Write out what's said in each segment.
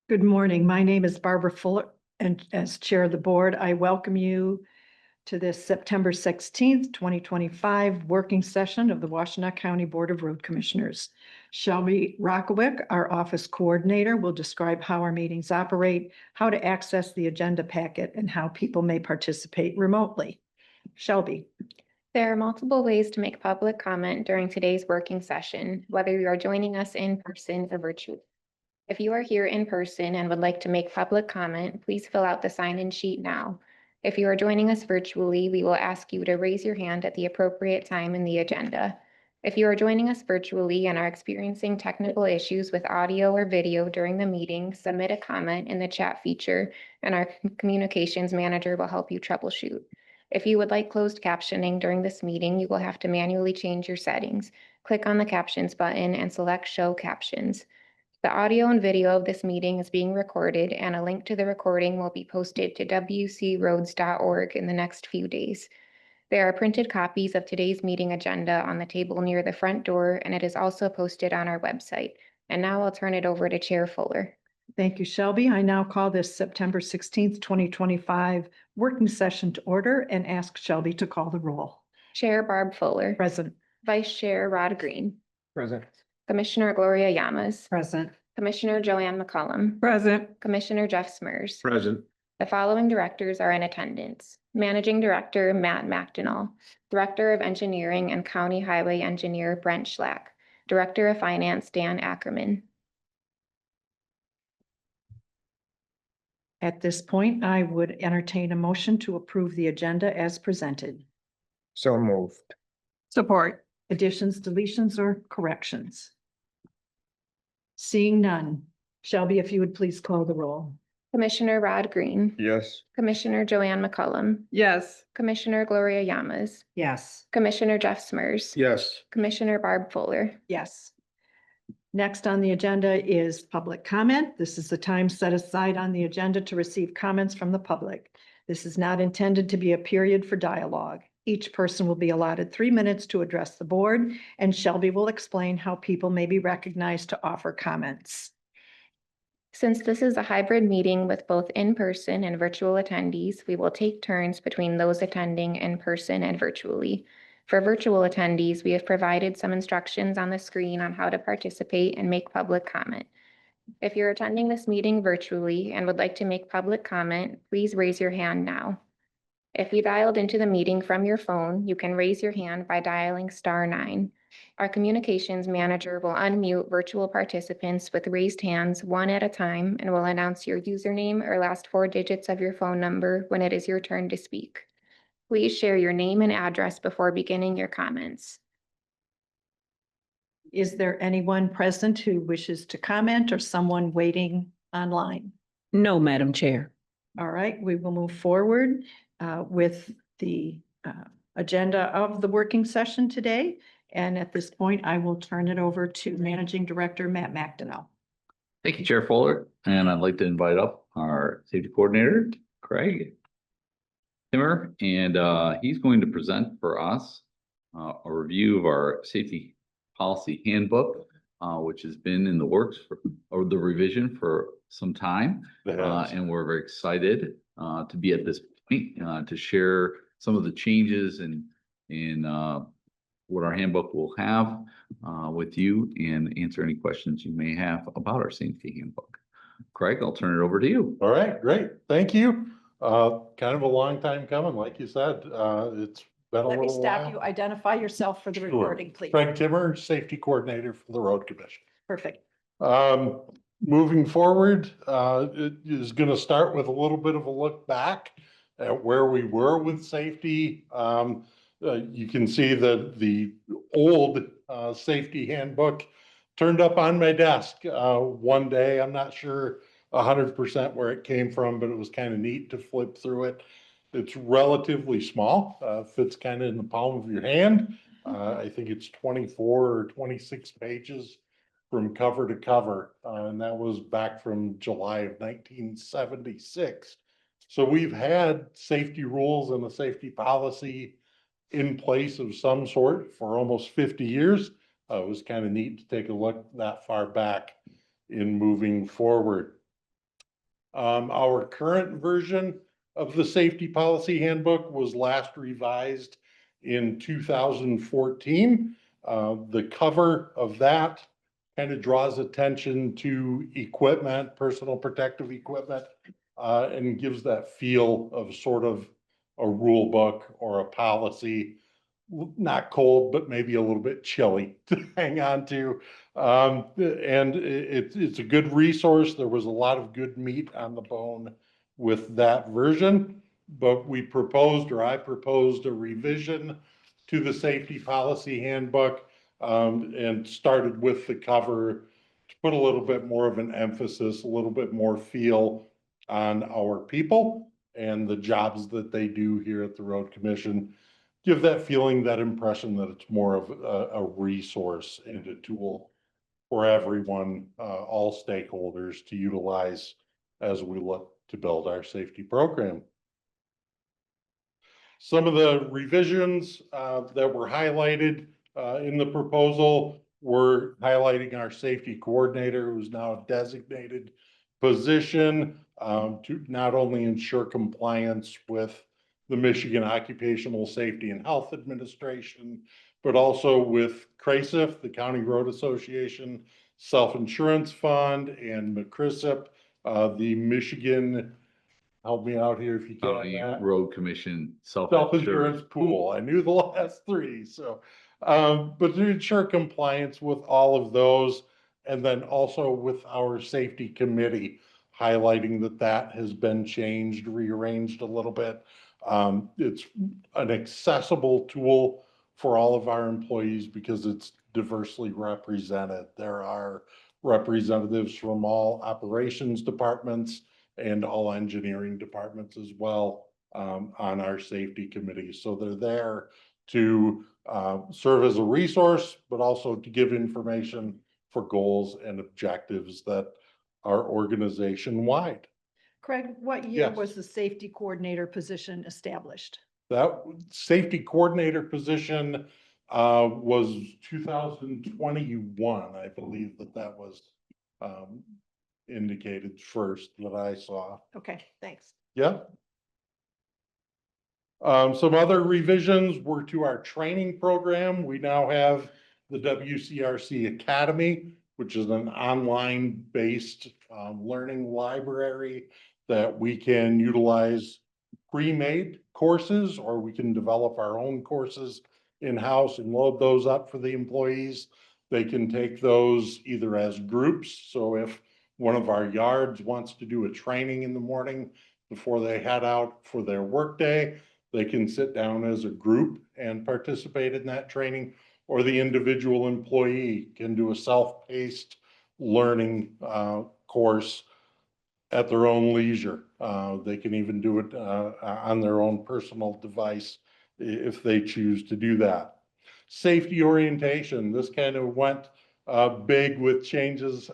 Good morning. My name is Barbara Fuller, and as Chair of the Board, I welcome you to this September 16th, 2025 working session of the Washtenaw County Board of Road Commissioners. Shelby Rockowick, our office coordinator, will describe how our meetings operate, how to access the agenda packet, and how people may participate remotely. Shelby. There are multiple ways to make public comment during today's working session, whether you are joining us in person or virtually. If you are here in person and would like to make public comment, please fill out the sign-in sheet now. If you are joining us virtually, we will ask you to raise your hand at the appropriate time in the agenda. If you are joining us virtually and are experiencing technical issues with audio or video during the meeting, submit a comment in the chat feature and our communications manager will help you troubleshoot. If you would like closed captioning during this meeting, you will have to manually change your settings. Click on the captions button and select show captions. The audio and video of this meeting is being recorded and a link to the recording will be posted to wcroads.org in the next few days. There are printed copies of today's meeting agenda on the table near the front door, and it is also posted on our website. And now I'll turn it over to Chair Fuller. Thank you, Shelby. I now call this September 16th, 2025 working session to order and ask Shelby to call the roll. Chair Barb Fuller. Present. Vice Chair Rod Green. Present. Commissioner Gloria Llamas. Present. Commissioner Joanne McCollum. Present. Commissioner Jeff Smurs. Present. The following directors are in attendance. Managing Director Matt McDonnell, Director of Engineering and County Highway Engineer Brent Schlack, Director of Finance Dan Ackerman. At this point, I would entertain a motion to approve the agenda as presented. So moved. Support. Additions, deletions, or corrections? Seeing none. Shelby, if you would please call the roll. Commissioner Rod Green. Yes. Commissioner Joanne McCollum. Yes. Commissioner Gloria Llamas. Yes. Commissioner Jeff Smurs. Yes. Commissioner Barb Fuller. Yes. Next on the agenda is public comment. This is the time set aside on the agenda to receive comments from the public. This is not intended to be a period for dialogue. Each person will be allotted 3 minutes to address the board, and Shelby will explain how people may be recognized to offer comments. Since this is a hybrid meeting with both in-person and virtual attendees, we will take turns between those attending in person and virtually. For virtual attendees, we have provided some instructions on the screen on how to participate and make public comment. If you're attending this meeting virtually and would like to make public comment, please raise your hand now. If you dialed into the meeting from your phone, you can raise your hand by dialing *9. Our communications manager will unmute virtual participants with raised hands one at a time and will announce your username or last 4 digits of your phone number when it is your turn to speak. Please share your name and address before beginning your comments. Is there anyone present who wishes to comment or someone waiting online? No, Madam Chair. All right, we will move forward with the agenda of the working session today. And at this point, I will turn it over to Managing Director Matt McDonnell. Thank you, Chair Fuller, and I'd like to invite up our safety coordinator, Craig Timmer, and he's going to present for us a review of our safety policy handbook, which has been in the works or the revision for some time. And we're very excited to be at this point to share some of the changes and what our handbook will have with you and answer any questions you may have about our safety handbook. Craig, I'll turn it over to you. All right, great. Thank you. Kind of a long time coming, like you said. It's been a Let me little stop while. you. Identify yourself for the Sure. recording, please. Craig Timmer, Safety Coordinator for the Road Commission. Perfect. Moving forward, it is going to start with a little bit of a look back at where we were with safety. You can see that the old safety handbook turned up on my desk one day. I'm not sure 100% where it came from, but it was kind of neat to flip through it. It's relatively small, fits kind of in the palm of your hand. I think it's 24 or 26 pages from cover to cover, and that was back from July of 1976. So we've had safety rules and a safety policy in place of some sort for almost 50 years. It was kind of neat to take a look that far back in moving forward. Our current version of the safety policy handbook was last revised in 2014. The cover of that kind of draws attention to equipment, personal protective equipment, and gives that feel of sort of a rule book or a policy, not cold, but maybe a little bit chilly to hang on to. And it's a good resource. There was a lot of good meat on the bone with that version, but we proposed, or I proposed, a revision to the safety policy handbook, and started with the cover to put a little bit more of an emphasis, a little bit more feel on our people and the jobs that they do here at the Road Commission. Give that feeling, that impression that it's more of a resource and a tool for everyone, all stakeholders to utilize as we look to build our safety program. Some of the revisions that were highlighted in the proposal were highlighting our safety coordinator, who's now a designated position, to not only ensure compliance with the Michigan Occupational Safety and Health Administration, but also with CRASIF, the County Road Association Self-Insurance Fund, and MCRISIP, the Michigan, help me out here if you can. Matt. Road Commission Self-insurance pool. I knew the last three, so, but to ensure compliance with all of those, and then also with our safety committee, highlighting that that has been changed, rearranged a little bit. It's an accessible tool for all of our employees because it's diversely represented. There are representatives from all operations departments and all engineering departments as well, on our safety committee. So they're there to serve as a resource, but also to give information for goals and objectives that are organization wide. Craig, what year Yes. was the safety coordinator position established? That safety coordinator position was 2021. I believe that was indicated first that I saw. Okay, thanks. Yeah. Some other revisions were to our training program. We now have the WCRC Academy, which is an online based learning library that we can utilize pre-made courses, or we can develop our own courses in-house and load those up for the employees. They can take those either as groups. So if one of our yards wants to do a training in the morning before they head out for their workday, they can sit down as a group and participate in that training, or the individual employee can do a self-paced learning course at their own leisure. They can even do it on their own personal device if they choose to do that. Safety orientation, this kind of went big with changes.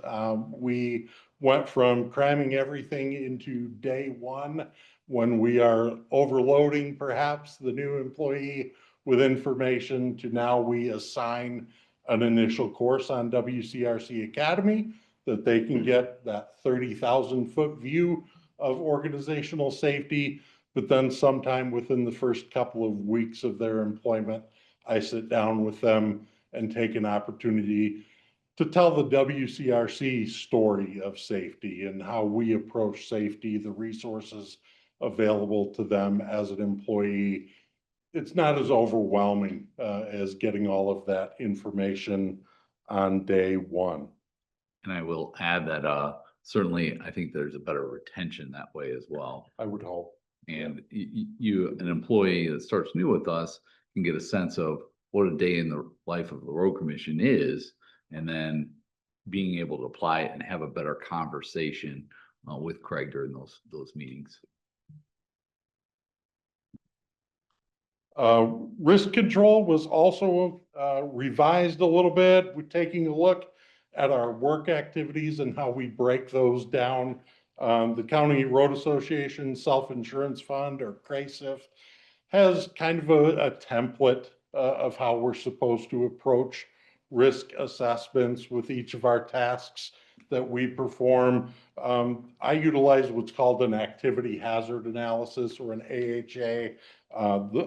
We went from cramming everything into day one when we are overloading perhaps the new employee with information, to now we assign an initial course on WCRC Academy that they can get that 30,000-foot view of organizational safety. But then sometime within the first couple of weeks of their employment, I sit down with them and take an opportunity to tell the WCRC story of safety and how we approach safety, the resources available to them as an employee. It's not as overwhelming as getting all of that information on day one. And I will add that certainly I think there's a better retention that way as well. I would hope. And an employee that starts new with us can get a sense of what a day in the life of the road commission is, and then being able to apply it and have a better conversation with Craig during those meetings. Risk control was also revised a little bit. We're taking a look at our work activities and how we break those down. The County Road Association Self-Insurance Fund, or CRASIF, has kind of a template of how we're supposed to approach risk assessments with each of our tasks that we perform. I utilize what's called an activity hazard analysis, or an AHA.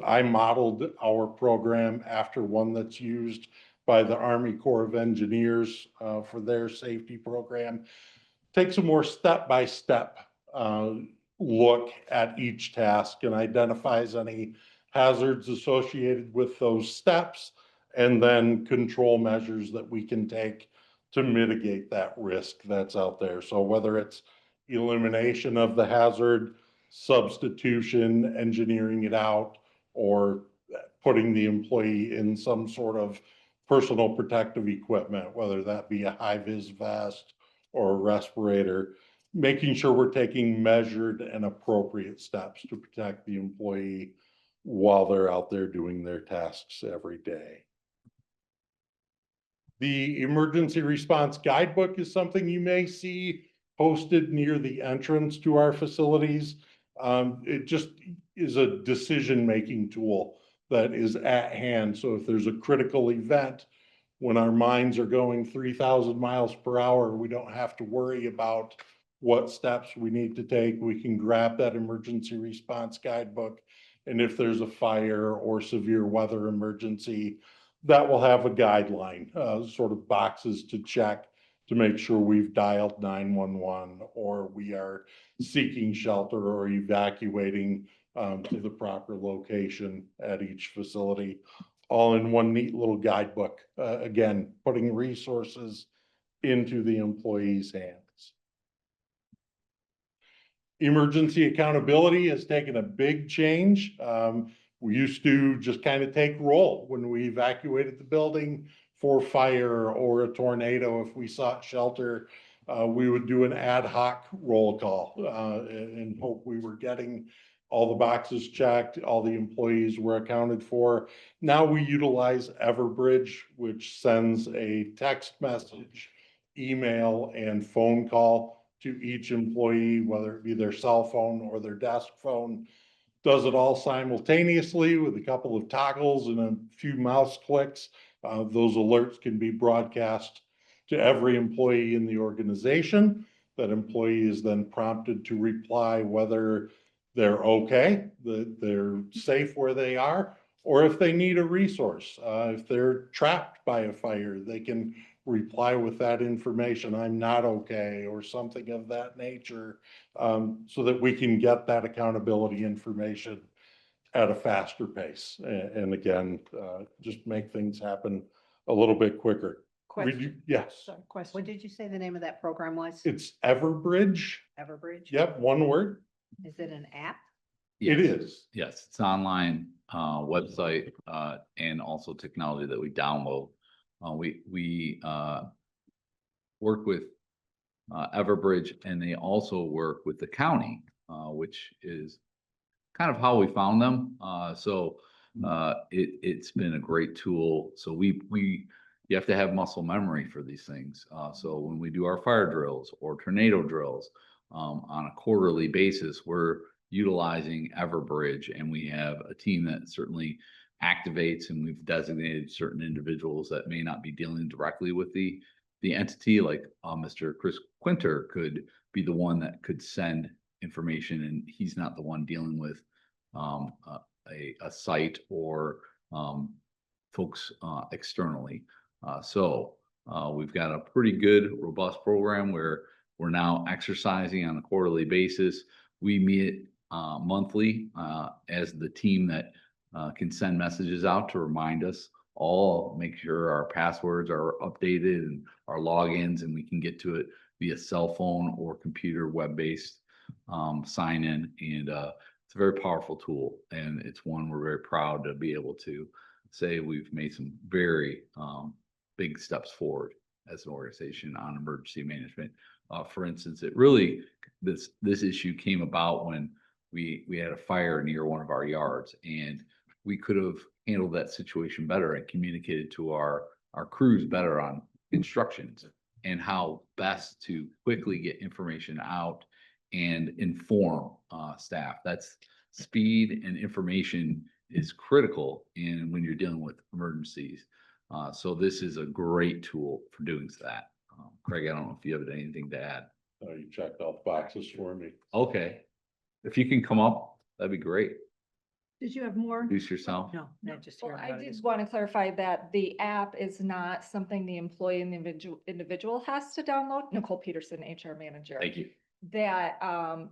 I modeled our program after one that's used by the Army Corps of Engineers for their safety program. Takes a more step-by-step look at each task and identifies any hazards associated with those steps, and then control measures that we can take to mitigate that risk that's out there. So whether it's elimination of the hazard, substitution, engineering it out, or putting the employee in some sort of personal protective equipment, whether that be a high-vis vest or a respirator, making sure we're taking measured and appropriate steps to protect the employee while they're out there doing their tasks every day. The emergency response guidebook is something you may see posted near the entrance to our facilities. It just is a decision-making tool that is at hand. So if there's a critical event, when our minds are going 3,000 miles per hour, we don't have to worry about what steps we need to take. We can grab that emergency response guidebook, and if there's a fire or severe weather emergency, that will have a guideline, sort of boxes to check to make sure we've dialed 911 or we are seeking shelter or evacuating to the proper location at each facility, all in one neat little guidebook. Again, putting resources into the employee's hands. Emergency accountability has taken a big change. We used to just kind of take roll when we evacuated the building for fire or a tornado. If we sought shelter, we would do an ad hoc roll call and hope we were getting all the boxes checked, all the employees were accounted for. Now we utilize Everbridge, which sends a text message, email, and phone call to each employee, whether it be their cell phone or their desk phone. Does it all simultaneously with a couple of toggles and a few mouse clicks. Those alerts can be broadcast to every employee in the organization. That employee is then prompted to reply whether they're okay, that they're safe where they are, or if they need a resource. If they're trapped by a fire, they can reply with that information, I'm not okay, or something of that nature, so that we can get that accountability information at a faster pace. And again, just make things happen a little bit quicker. Question. Yes, Sorry, What question. did you say the name of that program was? it's Everbridge. Everbridge? Yep, one word. Is it an app? It Yes. is. Yes, it's online website and also technology that we download. We work with Everbridge, and they also work with the county, which is kind of how we found them. It's been a great tool. So you have to have muscle memory for these things. So when we do our fire drills or tornado drills on a quarterly basis, we're utilizing Everbridge, and we have a team that certainly activates, and we've designated certain individuals that may not be dealing directly with the entity, like Mr. Chris Quinter could be the one that could send information, and he's not the one dealing with a site or folks externally. We've got a pretty good, robust program where we're now exercising on a quarterly basis. We meet monthly as the team that can send messages out to remind us all, make sure our passwords are updated and our logins, and we can get to it via cell phone or computer web-based sign in. And it's a very powerful tool, and it's one we're very proud to be able to say we've made some very big steps forward as an organization on emergency management. For instance, it really, this issue came about when we had a fire near one of our yards, and we could have handled that situation better and communicated to our crews better on instructions and how best to quickly get information out and inform staff. That's speed, and information is critical when you're dealing with emergencies. So this is a great tool for doing that. Craig, I don't know if you have anything to add. You checked all the boxes for me. Okay. If you can come up, that'd be great. Did you have more? Introduce yourself. No, not just Well, here. I did want to clarify that the app is not something the employee and the individual has to download. Nicole Peterson, HR manager. Thank you. That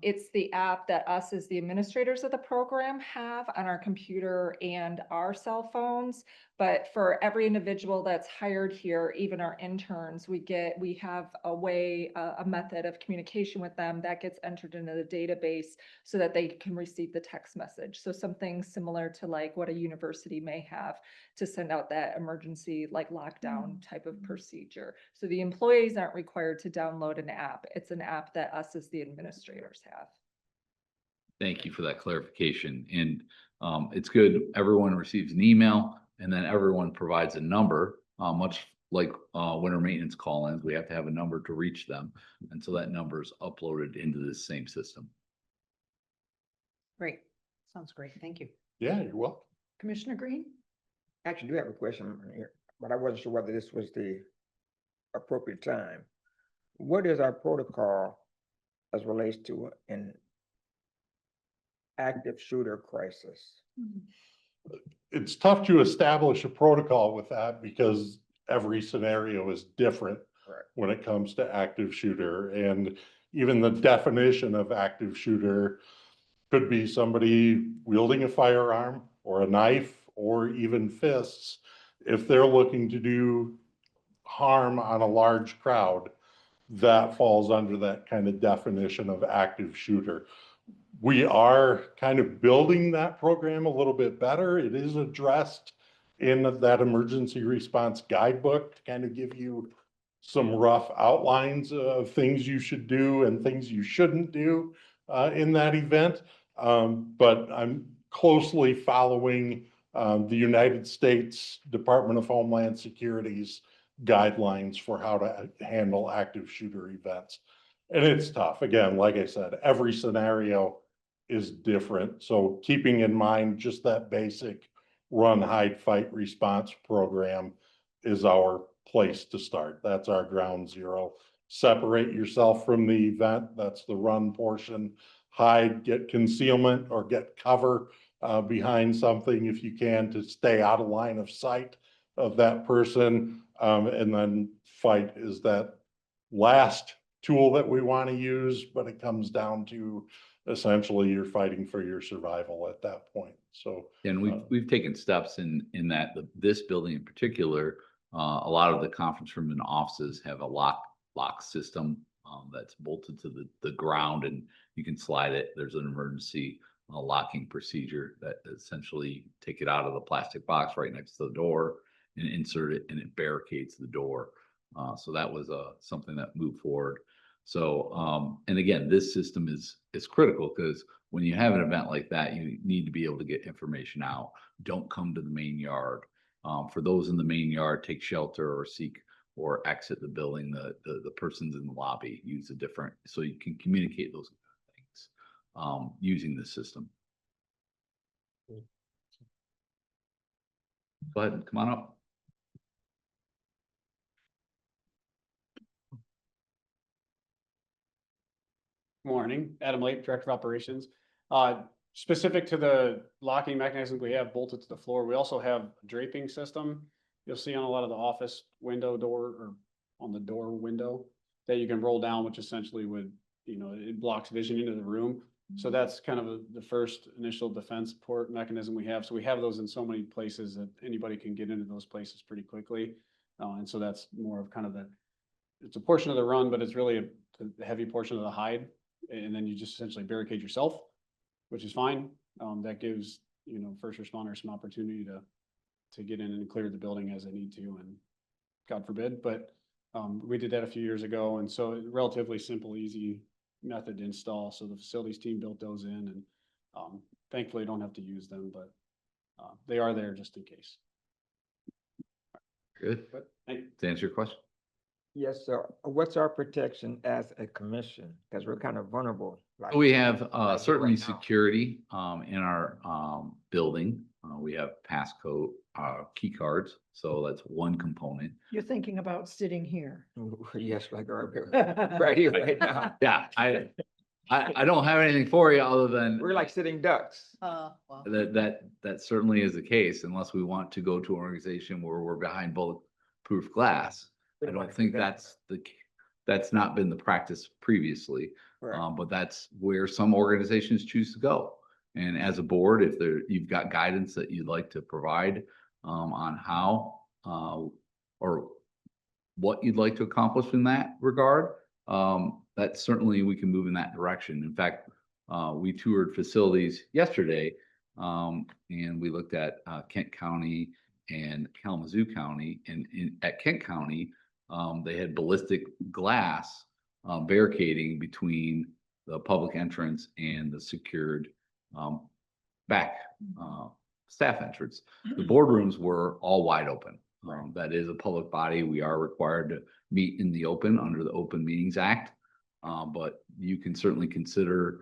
it's the app that us as the administrators of the program have on our computer and our cell phones. But for every individual that's hired here, even our interns, we have a way, a method of communication with them that gets entered into the database so that they can receive the text message. So something similar to like what a university may have to send out that emergency like lockdown type of procedure. So the employees aren't required to download an app. It's an app that us as the administrators have. Thank you for that clarification. And it's good, everyone receives an email and then everyone provides a number, much like winter maintenance call-ins, we have to have a number to reach them. And so that number is uploaded into this same system. Great. Sounds great. Thank you. Yeah, you're welcome. Commissioner Green? Actually, do have a question here, but I wasn't sure whether this was the appropriate time. What is our protocol as relates to an active shooter crisis? It's tough to establish a protocol with that because every scenario is different Right. when it comes to active shooter. And even the definition of active shooter could be somebody wielding a firearm or a knife or even fists. If they're looking to do harm on a large crowd, that falls under that kind of definition of active shooter. We are kind of building that program a little bit better. It is addressed in that emergency response guidebook to kind of give you some rough outlines of things you should do and things you shouldn't do in that event. But I'm closely following the United States Department of Homeland Security's guidelines for how to handle active shooter events. And it's tough. Again, like I said, every scenario is different. So keeping in mind just that basic run, hide, fight, response program is our place to start. That's our ground zero. Separate yourself from the event. That's the run portion. Hide, get concealment or get cover behind something if you can to stay out of line of sight of that person. And then fight is that last tool that we want to use, but it comes down to essentially you're fighting for your survival at that point. So, And we've taken steps in that this building in particular, a lot of the conference room and offices have a lock system that's bolted to the ground and you can slide it. There's an emergency locking procedure that essentially take it out of the plastic box right next to the door and insert it and it barricades the door. So that was something that moved forward. So, and again, this system is critical because when you have an event like that, you need to be able to get information out. Don't come to the main yard. For those in the main yard, take shelter or seek or exit the building. The persons in the lobby use a different, so you can communicate those things using the system. Go ahead, come on up. Morning, Adam Lake, Director of Operations. Specific to the locking mechanism we have bolted to the floor, we also have a draping system. You'll see on a lot of the office window door or on the door window that you can roll down, which essentially would, it blocks vision into the room. So that's kind of the first initial defense support mechanism we have. So we have those in so many places that anybody can get into those places pretty quickly. And so that's more of kind of it's a portion of the run, but it's really the heavy portion of the hide. And then you just essentially barricade yourself, which is fine. That gives, first responders some opportunity to get in and clear the building as they need to, and God forbid, but we did that a few years ago. And so relatively simple, easy method to install. So the facilities team built those in and thankfully don't have to use them, but they are there just in case. Good. But thank you. To answer your question. Yes, sir. What's our protection as a commission? Because we're kind of vulnerable. We have like certainly right now. security in our building. We have passcode, key cards, so that's one component. You're thinking about sitting here. Yes, like right here, right now. Yeah, I don't have anything for you other than We're like sitting ducks. Well, that certainly is the case unless we want to go to an organization where we're behind bulletproof glass. We I don't wanna don't do think that. that's not been the practice previously. Right. But that's where some organizations choose to go. And as a board, if you've got guidance that you'd like to provide on how or what you'd like to accomplish in that regard, that certainly we can move in that direction. In fact, we toured facilities yesterday, and we looked at Kent County and Kalamazoo County. And at Kent County, they had ballistic glass barricading between the public entrance and the secured back staff entrance. The boardrooms were all wide open. That is a public body. We are required to meet in the open under the Open Meetings Act. But you can certainly consider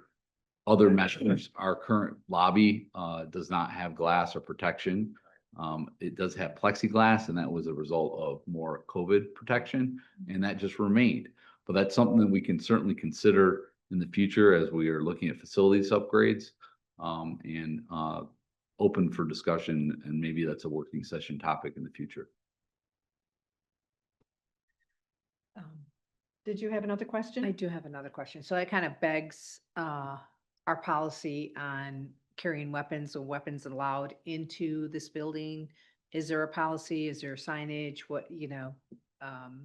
other measures. Our current lobby does not have glass or protection. It does have plexiglass, and that was a result of more COVID protection, and that just remained. But that's something that we can certainly consider in the future as we are looking at facilities upgrades, and open for discussion, and maybe that's a working session topic in the future. Did you have another question? I do have another question. So that kind of begs our policy on carrying weapons or weapons allowed into this building. Is there a policy? Is there signage? What,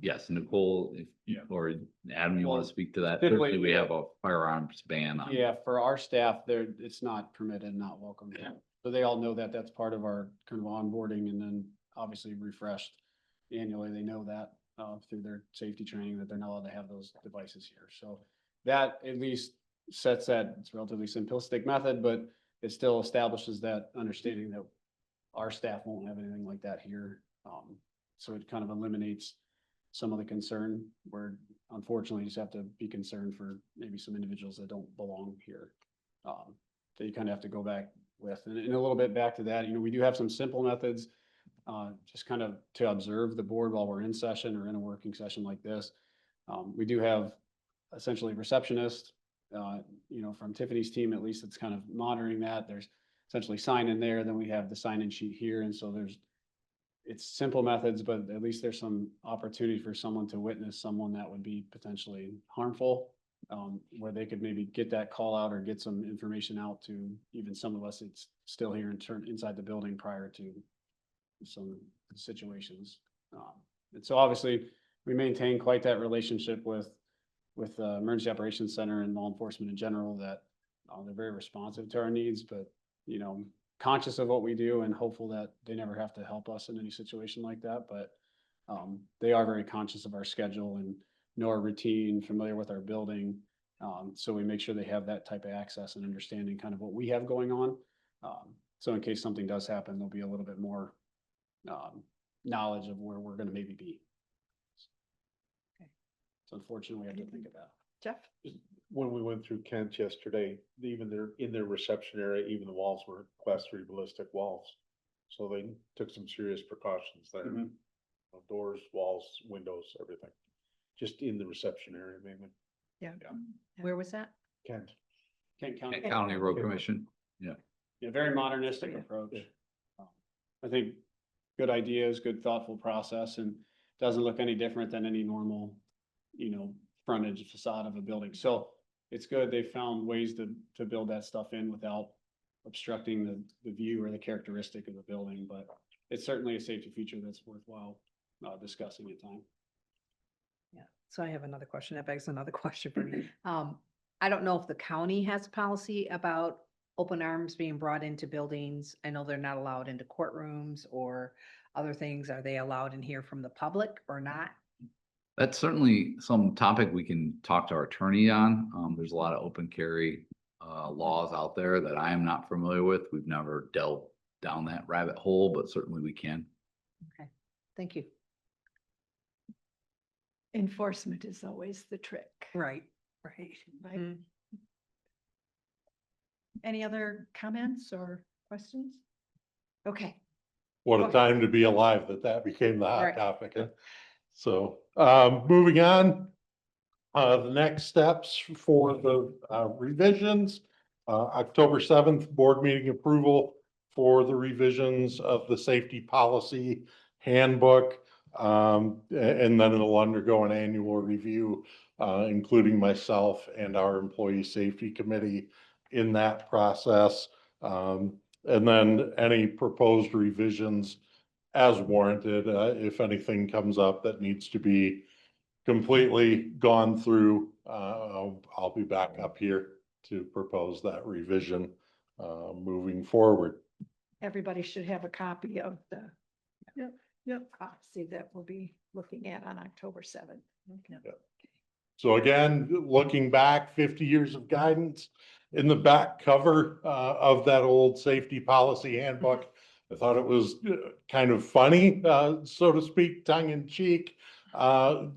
Yes, Nicole, if you, or Adam, you want Well, to speak to that? typically, Certainly, we have a firearms ban on. Yeah, for our staff, it's not permitted, not welcome. So they all know that that's part of our kind of onboarding, and then obviously refreshed annually. They know that through their safety training that they're not allowed to have those devices here. So that at least sets that, it's a relatively simplistic method, but it still establishes that understanding that our staff won't have anything like that here. So it kind of eliminates some of the concern where unfortunately you just have to be concerned for maybe some individuals that don't belong here. That you kind of have to go back with, and a little bit back to that, we do have some simple methods, just kind of to observe the board while we're in session or in a working session like this. We do have essentially receptionist, from Tiffany's team, at least it's kind of monitoring that. There's essentially sign in there, then we have the sign-in sheet here, and so it's simple methods, but at least there's some opportunity for someone to witness someone that would be potentially harmful, where they could maybe get that call out or get some information out to even some of us that's still here inside the building prior to some situations. And so obviously we maintain quite that relationship with Emergency Operations Center and law enforcement in general, that they're very responsive to our needs, but conscious of what we do and hopeful that they never have to help us in any situation like that. But they are very conscious of our schedule and know our routine, familiar with our building. So we make sure they have that type of access and understanding kind of what we have going on. So in case something does happen, there'll be a little bit more knowledge of where we're going to maybe be. Okay. So unfortunately, we have to think of that. Jeff? When we went through Kent yesterday, even in their reception area, even the walls were class 3 ballistic walls. So they took some serious precautions there. Mhm. Doors, walls, windows, everything. Just in the reception area mainly. Yeah. Where was that? Kent. Kent County. Kent County Road Commission. Yeah, very modernistic Yeah. approach. Yeah. I think good ideas, good thoughtful process, and doesn't look any different than any normal, frontage facade of a building. So it's good they found ways to build that stuff in without obstructing the view or the characteristic of the building, but it's certainly a safety feature that's worthwhile discussing at time. Yeah, so I have another question. That begs another question for me. I don't know if the county has a policy about open arms being brought into buildings. I know they're not allowed into courtrooms or other things. Are they allowed in here from the public or not? That's certainly some topic we can talk to our attorney on. There's a lot of open carry laws out there that I am not familiar with. We've never delved down that rabbit hole, but certainly we can. Okay, thank you. Enforcement is always the trick. Right. Right. Mm. Any other comments or questions? Okay, What Go a ahead. time to be alive that became the hot Right. topic. Huh? So, moving on. The next steps for the revisions, October 7th, board meeting approval for the revisions of the safety policy handbook. And then it'll undergo an annual review, including myself and our employee safety committee in that process. And then any proposed revisions as warranted, if anything comes up that needs to be completely gone through, I'll be back up here to propose that revision, moving forward. everybody should have a copy of the Yep. policy that we'll be looking at on October 7th. So again, looking back 50 years of guidance in the back cover of that old safety policy handbook. I thought it was kind of funny, so to speak, tongue in cheek.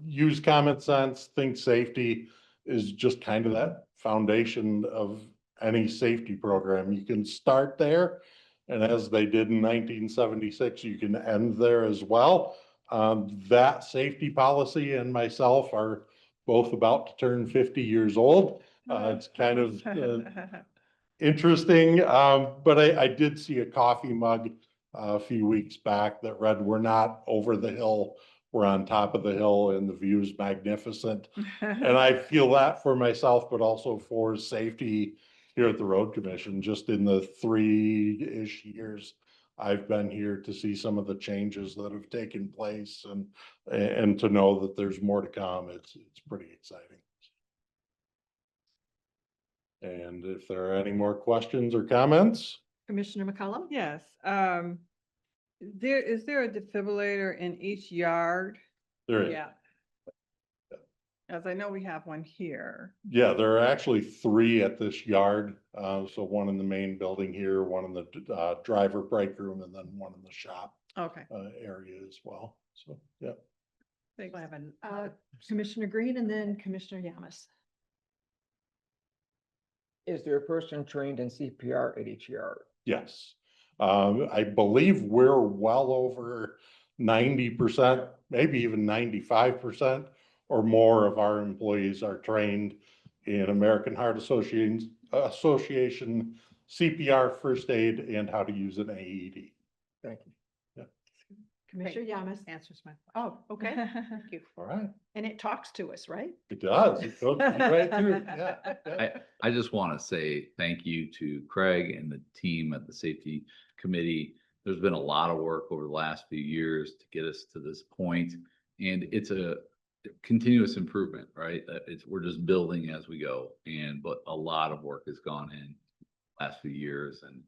Use common sense, think safety is just kind of that foundation of any safety program. You can start there. And as they did in 1976, you can end there as well. That safety policy and myself are both about to turn 50 years old. It's kind of interesting, but I did see a coffee mug a few weeks back that read, "We're not over the hill, we're on top of the hill and the view's magnificent." And I feel that for myself, but also for safety here at the Road Commission, just in the 3-ish years I've been here, to see some of the changes that have taken place and to know that there's more to come. It's pretty exciting. And if there are any more questions or comments, Commissioner McCollum? Yes, is there a defibrillator in each yard? there is. Yeah. As I know we have one here. Yeah, there are actually 3 at this yard. So one in the main building here, one in the driver break room, and then one in the shop Okay. area as well. So, yeah. So I have an, Commissioner Green and then Commissioner Yamas. Is there a person trained in CPR at each yard? Yes. I believe we're well over 90%, maybe even 95% or more of our employees are trained in American Heart Association CPR, first aid, and how to use an AED. Thank you. Commissioner Yamas? answers my. Oh, okay. Thank you. All right, And it talks to us, right? it does. It goes right through. Yeah. I just want to say thank you to Craig and the team at the safety committee. There's been a lot of work over the last few years to get us to this point, and it's a continuous improvement, right? We're just building as we go, but a lot of work has gone in last few years, and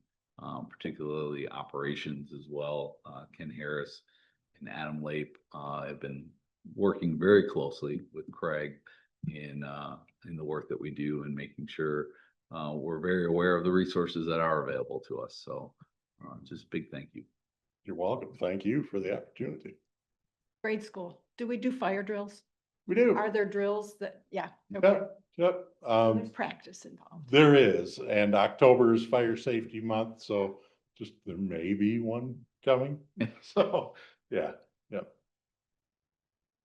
particularly operations as well. Ken Harris and Adam Lape have been working very closely with Craig in the work that we do, and making sure we're very aware of the resources that are available to us. So just big thank you. You're welcome. Thank you for the opportunity. Grade school. Do we do fire drills? We do. Are there drills that, yeah, okay. Yep. There's practice involved. There is, and October is Fire Safety Month, so just there may be one coming. So, yeah,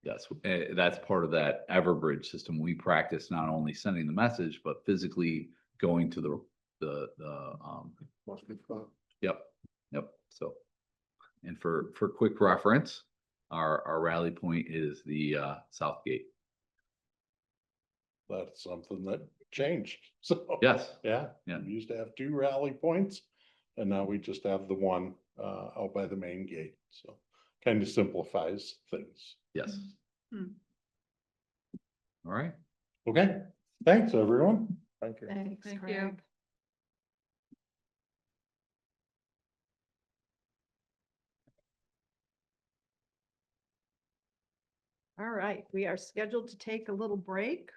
Yes, that's part of that Everbridge system. We practice not only sending the message, but physically going to must be fun. Yep. So, and for quick reference, our rally point is the South Gate. That's something that changed. So, Yes. yeah, Yeah. we used to have 2 rally points, and now we just have the one out by the main gate. So, kind of simplifies things. Yes. Hmm. All right. Okay, thanks, everyone. Thank you. Thanks, Thank you. Craig. All right, we are scheduled to take a little break.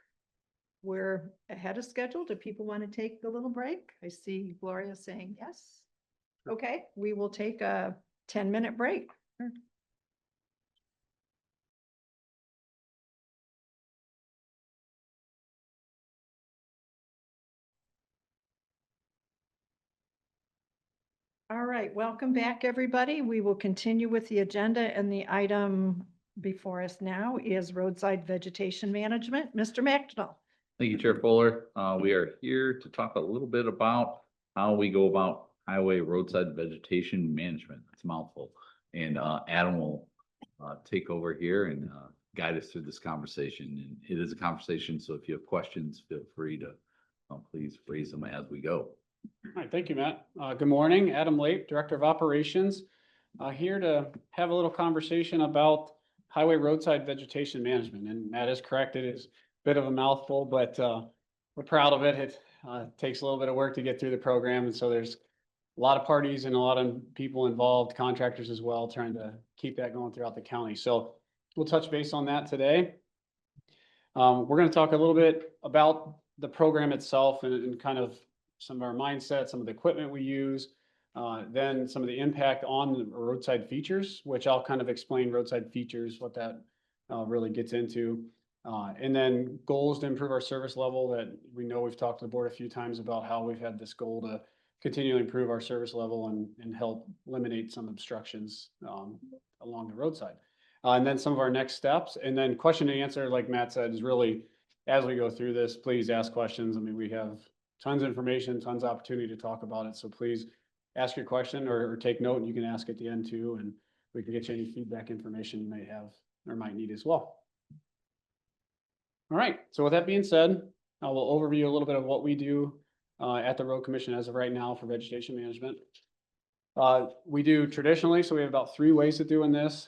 We're ahead of schedule. Do people want to take a little break? I see Gloria saying yes. Okay, we will take a 10-minute break. All right, welcome back, everybody. We will continue with the agenda, and the item before us now is roadside vegetation management. Mr. McDonald. Thank you, Chair Fuller. We are here to talk a little bit about how we go about highway roadside vegetation management. It's a mouthful. And Adam will take over here and guide us through this conversation. And it is a conversation, so if you have questions, feel free to please raise them as we go. All right, thank you, Matt. Good morning, Adam Lape, Director of Operations. Here to have a little conversation about highway roadside vegetation management. And Matt is correct, it is a bit of a mouthful, but we're proud of it. It takes a little bit of work to get through the program. And so there's a lot of parties and a lot of people involved, contractors as well, trying to keep that going throughout the county. So we'll touch base on that today. We're going to talk a little bit about the program itself and kind of some of our mindset, some of the equipment we use, then some of the impact on the roadside features, which I'll kind of explain roadside features, what that really gets into. And then goals to improve our service level that we know we've talked to the board a few times about how we've had this goal to continually improve our service level and help eliminate some obstructions along the roadside. And then some of our next steps, and then question and answer, like Matt said, is really, as we go through this, please ask questions. I mean, we have tons of information, tons of opportunity to talk about it. So please ask your question or take note, and you can ask at the end too, and we can get you any feedback information you might have or might need as well. All right, so with that being said, I will overview a little bit of what we do at the Road Commission as of right now for vegetation management. We do traditionally, so we have about 3 ways of doing this.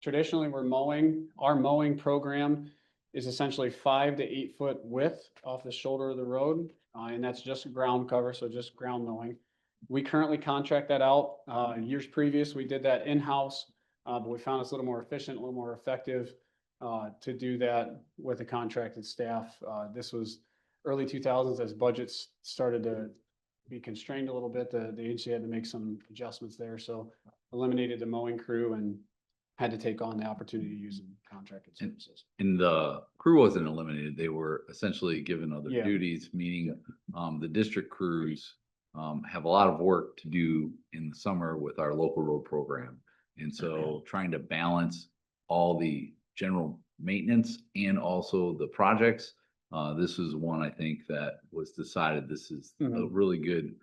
Traditionally, we're mowing. Our mowing program is essentially 5 to 8 foot width off the shoulder of the road. And that's just ground cover, so just ground mowing. We currently contract that out. Years previous, we did that in-house, but we found it's a little more efficient, a little more effective to do that with a contracted staff. This was early 2000s as budgets started to be constrained a little bit. The agency had to make some adjustments there. So eliminated the mowing crew and had to take on the opportunity to use contracted services. And the crew wasn't eliminated. They were essentially given other Yeah. duties, meaning the district crews have a lot of work to do in the summer with our local road program. And so trying to balance all the general maintenance and also the projects, this is one I think that was decided this is a really good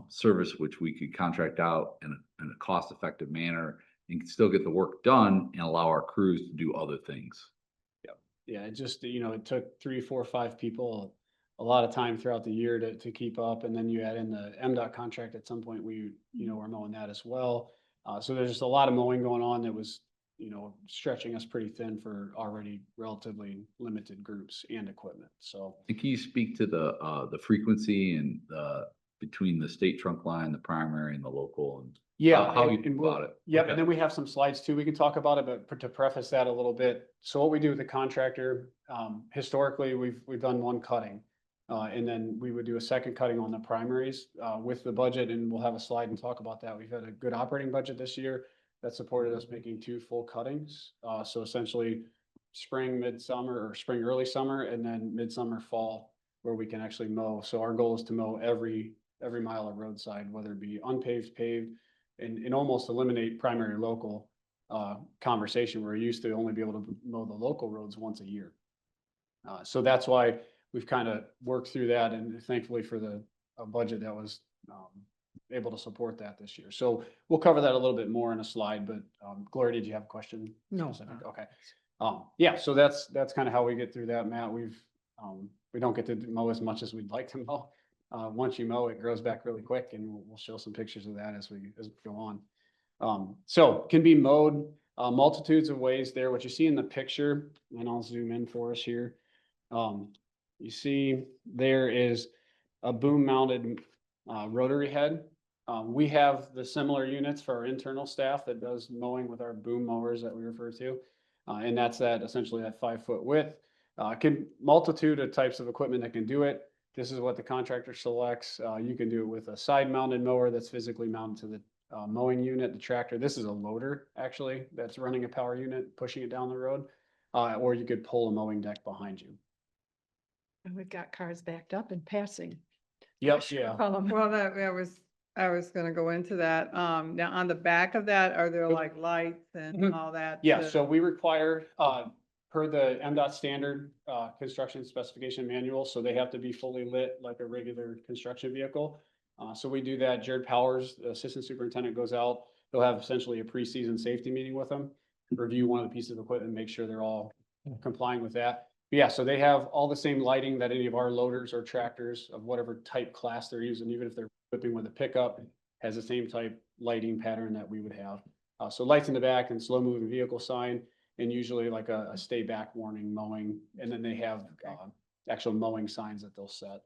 service which we could contract out in a cost-effective manner and still get the work done and allow our crews to do other things. Yeah, it just, it took 3, 4, 5 people a lot of time throughout the year to keep up. And then you add in the MDOT contract at some point, we, we're mowing that as well. So there's just a lot of mowing going on that was, stretching us pretty thin for already relatively limited groups and equipment. So. And can you speak to the frequency and between the state trunk line, the primary and the local and Yeah, how you do about it? Yep, Okay. and then we have some slides too. We can talk about it, but to preface that a little bit. So what we do with the contractor, historically, we've done 1 cutting. And then we would do a second cutting on the primaries with the budget, and we'll have a slide and talk about that. We've had a good operating budget this year that supported us making 2 full cuttings. So essentially spring, midsummer, or spring, early summer, and then midsummer, fall, where we can actually mow. So our goal is to mow every mile of roadside, whether it be unpaved, paved, and almost eliminate primary local conversation where we used to only be able to mow the local roads once a year. So that's why we've kind of worked through that, and thankfully for the budget that was able to support that this year. So we'll cover that a little bit more in a slide, but Gloria, did you have a question? No. Specific? Okay. Yeah, so that's kind of how we get through that, Matt. We don't get to mow as much as we'd like to mow. Once you mow, it grows back really quick, and we'll show some pictures of that as we go on. So can be mowed multitudes of ways there. What you see in the picture, and I'll zoom in for us here. You see there is a boom mounted rotary head. We have the similar units for our internal staff that does mowing with our boom mowers that we refer to. And that's essentially that 5 foot width. Multitude of types of equipment that can do it. This is what the contractor selects. You can do it with a side mounted mower that's physically mounted to the mowing unit, the tractor. This is a loader actually that's running a power unit, pushing it down the road. Or you could pull a mowing deck behind you. And we've got cars backed up and passing. Yep, yeah. Problem. Well, that was I was gonna go into that. Now on the back of that, are there Yep. like lights and Mhm. all that? Yeah, to- so we require, per the MDOT standard, construction specification manual, so they have to be fully lit like a regular construction vehicle. So we do that. Jared Powers, the assistant superintendent, goes out. They'll have essentially a preseason safety meeting with them, review one of the pieces of equipment, make sure they're all complying with that. But yeah, so they have all the same lighting that any of our loaders or tractors of whatever type class they're using, even if they're equipping with a pickup, has the same type lighting pattern that we would have. So lights in the back and slow moving vehicle sign, and usually like a stay back warning mowing. And then they have actual mowing signs that they'll set.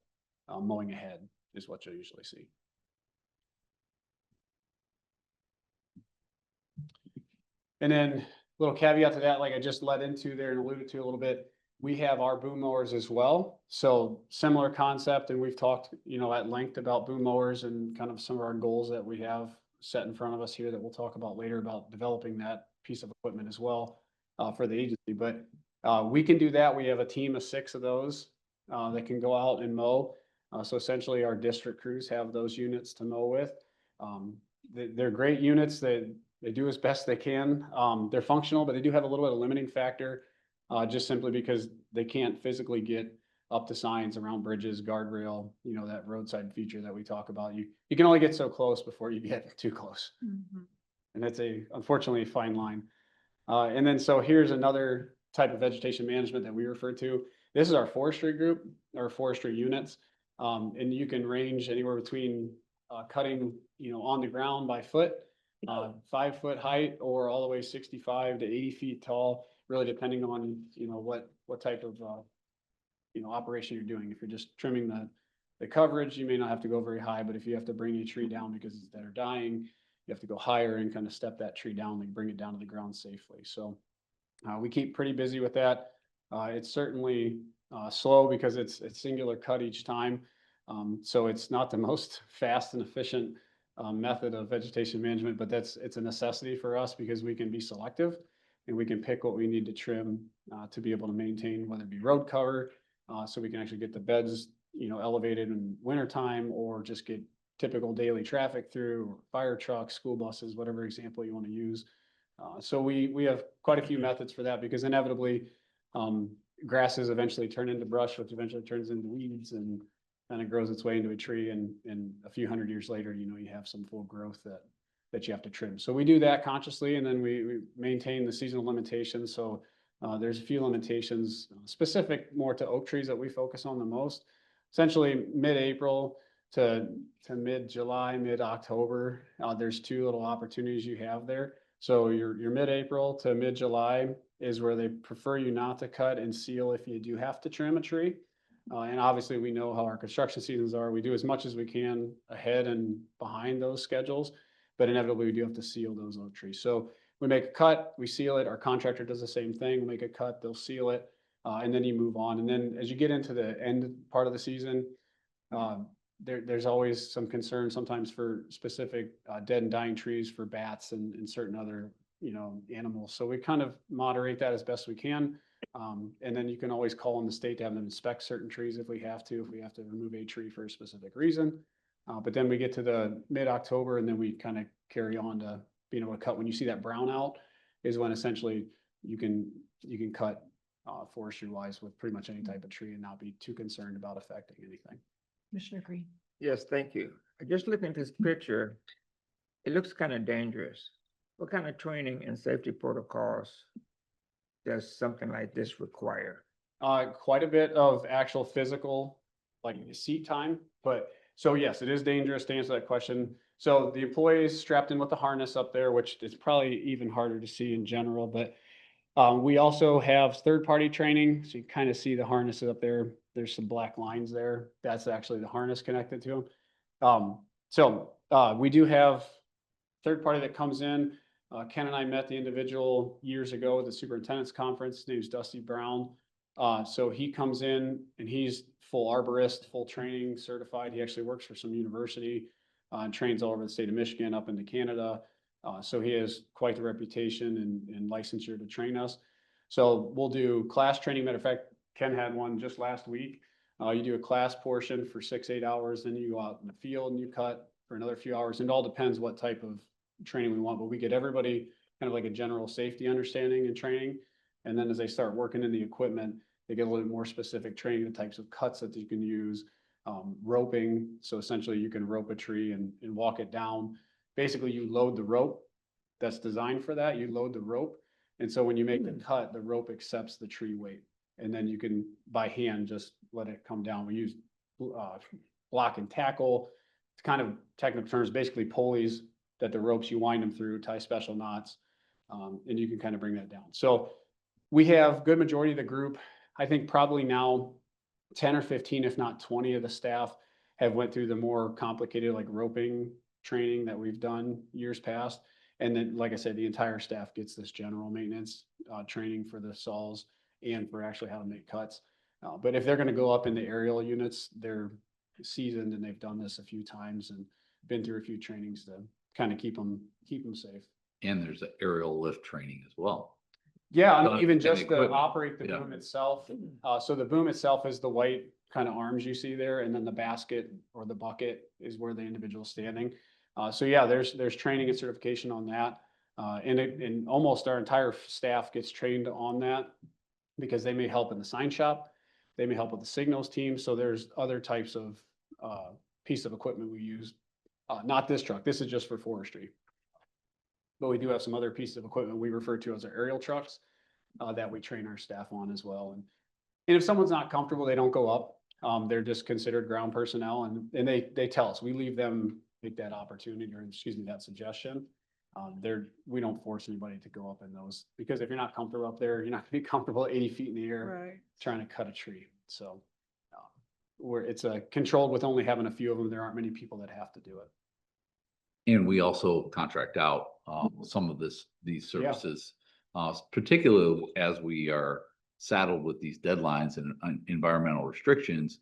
Mowing ahead is what you'll usually see. And then little caveat to that, like I just led into there and alluded to a little bit, we have our boom mowers as well. So similar concept, and we've talked, at length about boom mowers and kind of some of our goals that we have set in front of us here that we'll talk about later about developing that piece of equipment as well for the agency. But we can do that. We have a team of 6 of those that can go out and mow. So essentially our district crews have those units to mow with. They're great units. They do as best they can. They're functional, but they do have a little bit of limiting factor, just simply because they can't physically get up to signs around bridges, guardrail, that roadside feature that we talk about. You can only get so close before you get too close. Mhm. And that's unfortunately a fine line. And then, so here's another type of vegetation management that we refer to. This is our forestry group, our forestry units. And you can range anywhere between cutting, on the ground by foot, 5 foot height, or all the way 65 to 80 feet tall, really depending on, what type of, operation you're doing. If you're just trimming the coverage, you may not have to go very high, but if you have to bring a tree down because it's dead or dying, you have to go higher and kind of step that tree down and bring it down to the ground safely. So we keep pretty busy with that. It's certainly slow because it's singular cut each time. So it's not the most fast and efficient method of vegetation management, but it's a necessity for us because we can be selective and we can pick what we need to trim to be able to maintain, whether it be road cover, so we can actually get the beds, elevated in wintertime, or just get typical daily traffic through, or fire trucks, school buses, whatever example you want to use. So we have quite a few methods for that because inevitably grasses eventually turn into brush, which eventually turns into weeds and kind of grows its way into a tree. And a few hundred years later, you have some full growth that you have to trim. So we do that consciously, and then we maintain the seasonal limitations. So there's a few limitations specific more to oak trees that we focus on the most. Essentially mid-April to mid-July, mid-October, there's 2 little opportunities you have there. So your mid-April to mid-July is where they prefer you not to cut and seal if you do have to trim a tree. And obviously we know how our construction seasons are. We do as much as we can ahead and behind those schedules, but inevitably we do have to seal those oak trees. So we make a cut, we seal it. Our contractor does the same thing. We make a cut, they'll seal it, and then you move on. And then as you get into the end part of the season, there's always some concern sometimes for specific dead and dying trees for bats and certain other, animals. So we kind of moderate that as best we can. And then you can always call on the state to have them inspect certain trees if we have to remove a tree for a specific reason. But then we get to the mid-October, and then we kind of carry on to being able to cut. When you see that brown out is when essentially you can cut forestry wise with pretty much any type of tree and not be too concerned about affecting anything. Commissioner Green. Yes, thank you. Just looking at this picture, it looks kind of dangerous. What kind of training and safety protocols does something like this require? Quite a bit of actual physical, like seat time, but so yes, it is dangerous to answer that question. So the employees strapped in with the harness up there, which is probably even harder to see in general, but we also have third-party training. So you kind of see the harnesses up there. There's some black lines there. That's actually the harness connected to them. So we do have third party that comes in. Ken and I met the individual years ago at the superintendent's conference. His name's Dusty Brown. So he comes in and he's full arborist, full training certified. He actually works for some university and trains all over the state of Michigan up into Canada. So he has quite the reputation and licensure to train us. So we'll do class training. Matter of fact, Ken had one just last week. You do a class portion for 6-8 hours, then you go out in the field and you cut for another few hours. And it all depends what type of training we want, but we get everybody kind of like a general safety understanding and training. And then as they start working in the equipment, they get a little bit more specific training, the types of cuts that you can use, roping. So essentially you can rope a tree and walk it down. Basically you load the rope that's designed for that. You load the rope. And so when you make the cut, the rope accepts the tree weight. And then you can by hand just let it come down. We use block and tackle. It's kind of technical terms, basically pulleys that the ropes you wind them through, tie special knots, and you can kind of bring that down. So we have good majority of the group. I think probably now 10 or 15, if not 20 of the staff have went through the more complicated like roping training that we've done years past. And then, like I said, the entire staff gets this general maintenance training for the saws and for actually how to make cuts. But if they're going to go up in the aerial units, they're seasoned and they've done this a few times and been through a few trainings to kind of keep them safe. And there's an aerial lift training as well. Yeah, So, and even and just to equipment. operate the Yeah. boom itself. So the boom itself is the white kind of arms you see there, and then the basket or the bucket is where the individual's standing. So yeah, there's training and certification on that. And almost our entire staff gets trained on that because they may help in the sign shop. They may help with the signals team. So there's other types of piece of equipment we use. Not this truck. This is just for forestry. But we do have some other pieces of equipment we refer to as our aerial trucks that we train our staff on as well. And if someone's not comfortable, they don't go up. They're just considered ground personnel, and they tell us. We leave them make that opportunity, or excuse me, that suggestion. We don't force anybody to go up in those, because if you're not comfortable up there, you're not gonna be comfortable at 80 feet in the air Right. trying to cut a tree. So where it's controlled with only having a few of them, there aren't many people that have to do it. And we also contract out some of these Yeah. services, particularly as we are saddled with these deadlines and environmental restrictions.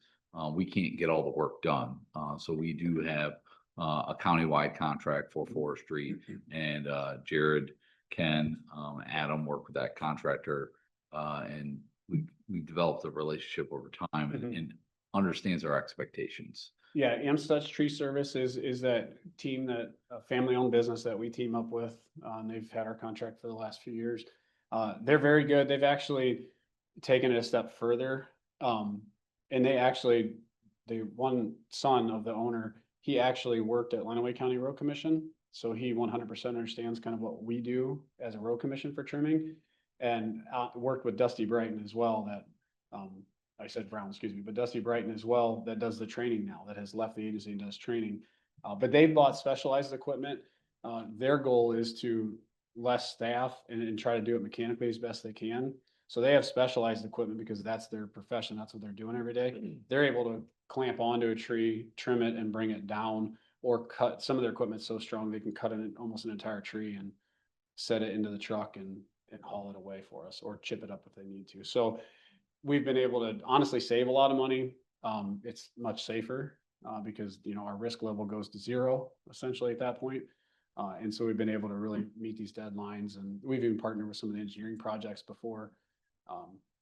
We can't get all the work done. So we do have a countywide contract for forestry, and Jared, Ken, Adam work with that contractor, and we've developed a relationship over time and understands our expectations. Yeah, Amstutz Tree Service is that team, that family-owned business that we team up with. They've had our contract for the last few years. They're very good. They've actually taken it a step further. And the one son of the owner, he actually worked at Lenawee County Road Commission. So he 100% understands kind of what we do as a road commission for trimming, and worked with Dusty Brighton as well, that I said Brown, excuse me, but Dusty Brighton as well, that does the training now, that has left the agency and does training. But they've bought specialized equipment. Their goal is to less staff and try to do it mechanically as best they can. So they have specialized equipment because that's their profession. That's what they're doing every day. They're able to clamp onto a tree, trim it and bring it down, or cut. Some of their equipment's so strong they can cut almost an entire tree and set it into the truck and haul it away for us, or chip it up if they need to. So we've been able to honestly save a lot of money. It's much safer because, our risk level goes to zero essentially at that point. And so we've been able to really meet these deadlines, and we've even partnered with some of the engineering projects before.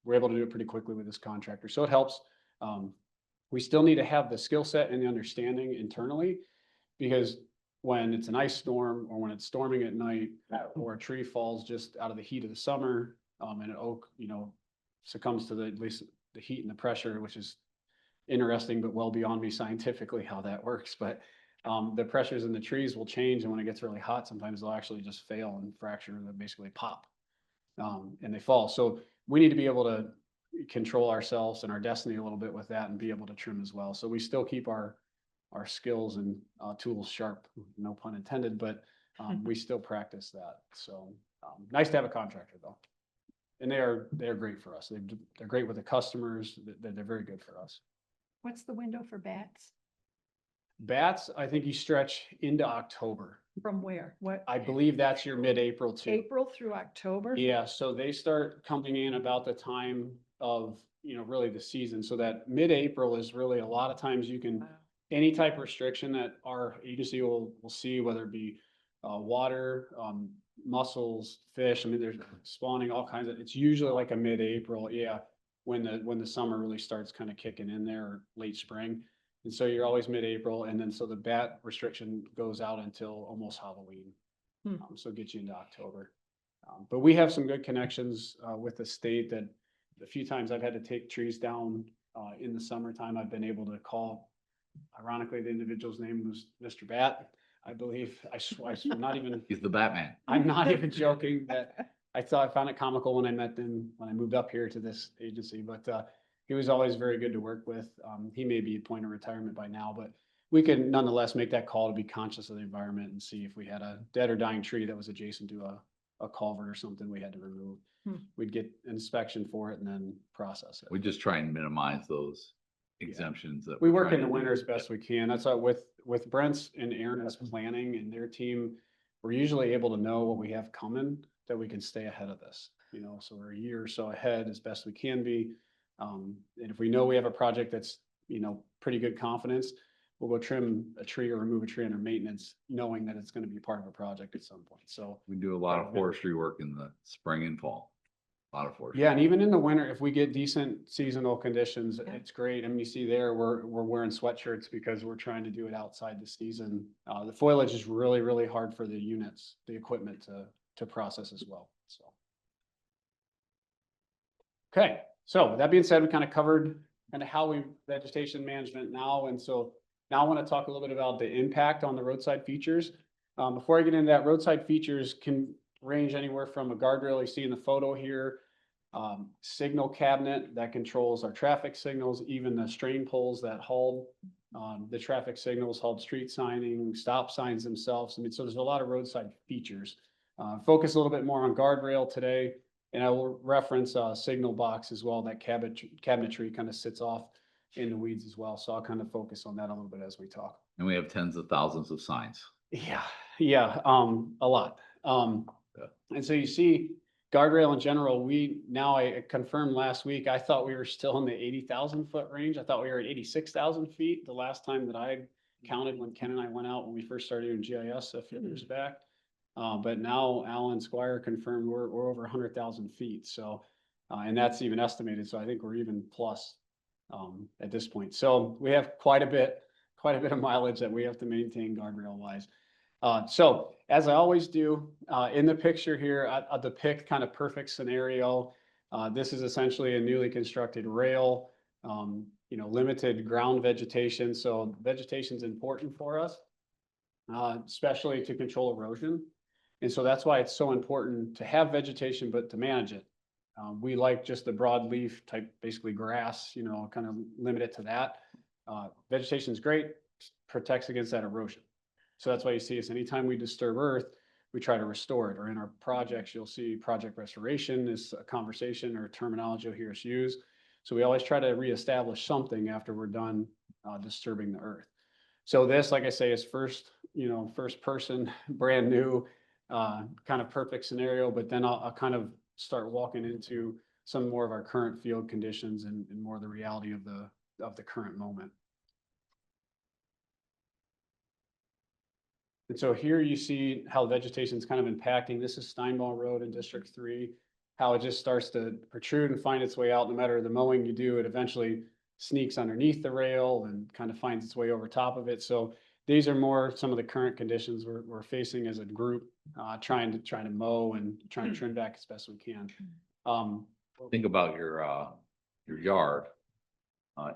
We're able to do it pretty quickly with this contractor. So it helps. We still need to have the skill set and the understanding internally, because when it's an ice storm, or when it's storming at night, or a tree falls just out of the heat of the summer, and an oak, succumbs to at least the heat and the pressure, which is interesting, but well beyond me scientifically how that works. But the pressures in the trees will change, and when it gets really hot, sometimes they'll actually just fail and fracture and basically pop, and they fall. So we need to be able to control ourselves and our destiny a little bit with that, and be able to trim as well. So we still keep our skills and tools sharp, no pun intended, but we still practice that. So nice to have a contractor though. And they're great for us. They're great with the customers. They're very good for us. What's the window for bats? Bats, I think you stretch into October. From where? What? I believe that's your mid-April too. April through October? Yeah, so they start coming in about the time of, really the season. So that mid-April is really a lot of times you can, any type of restriction that our agency will see, whether it be water, mussels, fish. I mean, there's spawning, all kinds of, it's usually like a mid-April, when the summer really starts kind of kicking in there, or late spring. And so you're always mid-April, and then so the bat restriction goes out until almost Halloween. So it gets you into October. But we have some good connections with the state that the few times I've had to take trees down in the summertime, I've been able to call. Ironically, the individual's name was Mr. Bat, I believe. I'm not even, He's the Batman. I'm not even joking that I found it comical when I met them, when I moved up here to this agency, but he was always very good to work with. He may be at point of retirement by now, but we can nonetheless make that call to be conscious of the environment and see if we had a dead or dying tree that was adjacent to a culvert or something we had to remove. We'd get inspection for it and then process it. We just try and minimize those exemptions that. We we're work in trying the to do. winter as best we can. That's why with Brent's and Aaron's planning and their team, we're usually able to know what we have coming, that we can stay ahead of this, you know, so we're a year or so ahead as best we can be. And if we know we have a project that's, you know, pretty good confidence, we'll go trim a tree or remove a tree under maintenance, knowing that it's going to be part of a project at some point. So We do a lot of forestry work in the spring and fall. A lot of forestry. yeah, and even in the winter, if we get decent seasonal conditions, Yeah. it's great. I mean, you see there, we're wearing sweatshirts because we're trying to do it outside the season. The foliage is really, really hard for the units, the equipment to process as well, so. Okay, so with that being said, we kind of covered kind of how we vegetation management now, and so now I want to talk a little bit about the impact on the roadside features. Before I get into that, roadside features can range anywhere from a guardrail you see in the photo here, signal cabinet that controls our traffic signals, even the strain poles that hold the traffic signals, hold street signing, stop signs themselves. I mean, so there's a lot of roadside features. Focus a little bit more on guardrail today, and I will reference signal box as well. That cabinetry kind of sits off in the weeds as well. So I'll kind of focus on that a little bit as we talk. And we have tens of thousands of signs. Yeah, a lot. And so you see guardrail in general, I confirmed last week, I thought we were still in the 80,000 foot range. I thought we were at 86,000 feet the last time that I counted when Ken and I went out when we first started doing GIS a few years back. But now Alan Squire confirmed we're over 100,000 feet. So, and that's even estimated. So I think we're even plus at this point. So we have quite a bit of mileage that we have to maintain guardrail wise. So as I always do, in the picture here, I'll depict kind of perfect scenario. This is essentially a newly constructed rail, you know, limited ground vegetation. So vegetation is important for us, especially to control erosion. And so that's why it's so important to have vegetation, but to manage it. We like just the broadleaf type, basically grass, you know, kind of limit it to that. Vegetation is great, protects against that erosion. So that's why you see us anytime we disturb earth, we try to restore it. Or in our projects, you'll see project restoration is a conversation or terminology you'll hear us use. So we always try to reestablish something after we're done disturbing the earth. So this, like I say, is first person, brand new, kind of perfect scenario. But then I'll kind of start walking into some more of our current field conditions and more of the reality of the current moment. And so here you see how vegetation is kind of impacting. This is Steinball Road in District 3, how it just starts to protrude and find its way out. No matter the mowing you do, it eventually sneaks underneath the rail and kind of finds its way over top of it. So these are more some of the current conditions we're facing as a group, trying to mow and trying to trim back as best we can. Think about your yard.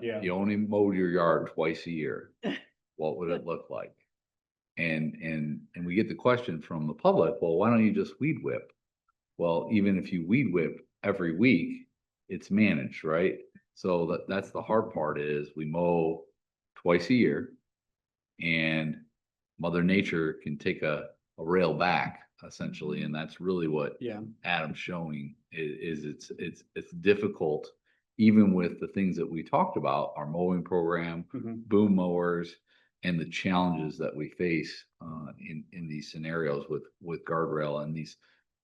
Yeah. You only mowed your yard twice a year. What would it look like? And we get the question from the public, well, why don't you just weed whip? Well, even if you weed whip every week, it's managed, right? So that's the hard part is we mow twice a year and Mother Nature can take a rail back essentially. And that's really what Adam's showing is it's difficult, even with the things that we talked about, our mowing program, boom mowers, and the challenges that we face in these scenarios with guardrail. And these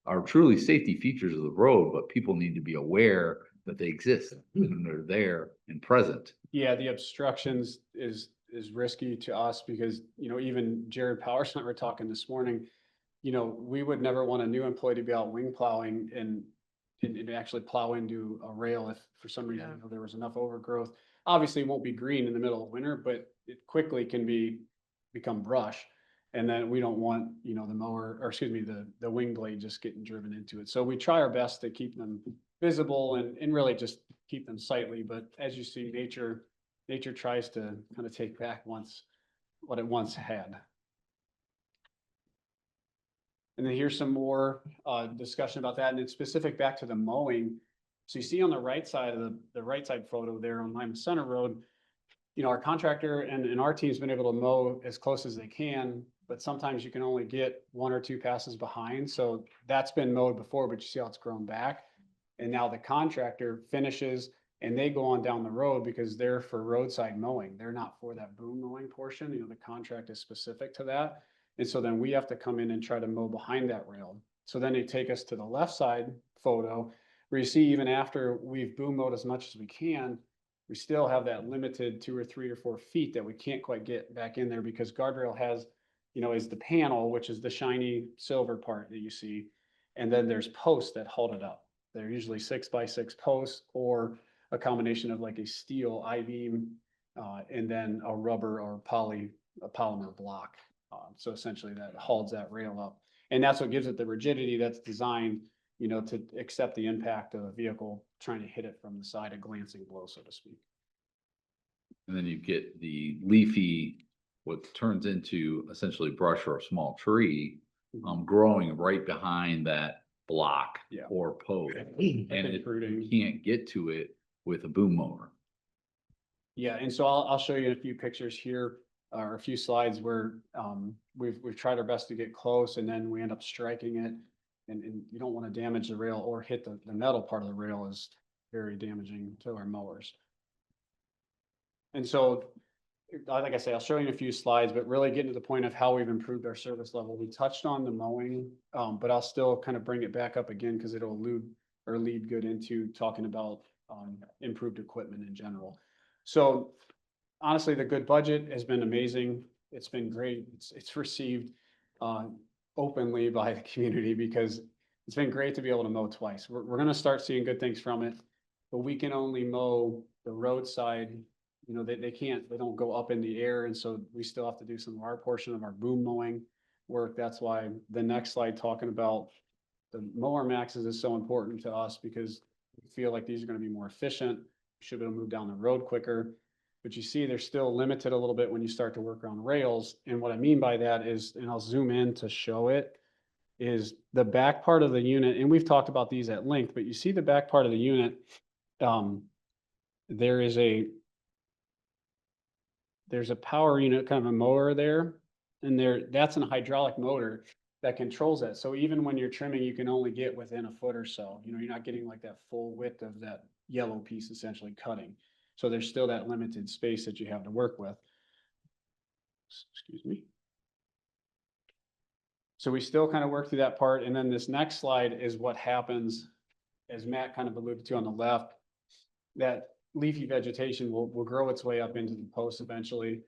are truly safety features of the road, but people need to be aware that they exist and they're there and present. Yeah, the obstructions is risky to us because, you know, even Jared Powers and I were talking this morning, you know, we would never want a new employee to be out wing plowing and actually plow into a rail if for some reason you know, there was enough overgrowth. Obviously, it won't be green in the middle of winter, but it quickly can become brush. And then we don't want, you know, the mower, or excuse me, the wing blade just getting driven into it. So we try our best to keep them visible and really just keep them sightly. But as you see, nature tries to kind of take back what it once had. And then here's some more discussion about that, and it's specific back to the mowing. So you see on the right side of the right side photo there on Lima Center Road, you know, our contractor and our team's been able to mow as close as they can, but sometimes you can only get 1 or 2 passes behind. So that's been mowed before, but you see how it's grown back. And now the contractor finishes and they go on down the road because they're for roadside mowing. They're not for that boom mowing portion. You know, the contract is specific to that. And so then we have to come in and try to mow behind that rail. So then they take us to the left side photo where you see even after we've boom mowed as much as we can, we still have that limited 2 or 3 or 4 feet that we can't quite get back in there because guardrail has, you know, is the panel, which is the shiny silver part that you see. And then there's posts that hold it up. They're usually 6x6 posts or a combination of like a steel I-beam and then a rubber or a polymer block. So essentially that holds that rail up. And that's what gives it the rigidity that's designed, you know, to accept the impact of a vehicle trying to hit it from the side, a glancing blow, so to speak. And then you get the leafy, what turns into essentially brush or a small tree, growing right behind that block Yeah. or post. I And think fruiting. you can't get to it with a boom mower. Yeah, and so I'll show you a few pictures here, or a few slides where we've tried our best to get close and then we end up striking it. And you don't want to damage the rail or hit the metal part of the rail is very damaging to our mowers. And so, like I say, I'll show you in a few slides, but really getting to the point of how we've improved our service level. We touched on the mowing, but I'll still kind of bring it back up again because it'll lead good into talking about improved equipment in general. So honestly, the good budget has been amazing. It's been great. It's received openly by the community because it's been great to be able to mow twice. We're going to start seeing good things from it, but we can only mow the roadside. You know, they don't go up in the air. And so we still have to do some of our portion of our boom mowing work. That's why the next slide talking about the mower maxes is so important to us because we feel like these are going to be more efficient. We should be able to move down the road quicker. But you see, they're still limited a little bit when you start to work around rails. And what I mean by that is, and I'll zoom in to show it, is the back part of the unit. And we've talked about these at length, but you see the back part of the unit. There's a power unit, kind of a mower there, and that's a hydraulic motor that controls that. So even when you're trimming, you can only get within a foot or so. You know, you're not getting like that full width of that yellow piece essentially cutting. So there's still that limited space that you have to work with. Excuse me. So we still kind of work through that part. And then this next slide is what happens, as Matt kind of alluded to on the left, that leafy vegetation will grow its way up into the post eventually.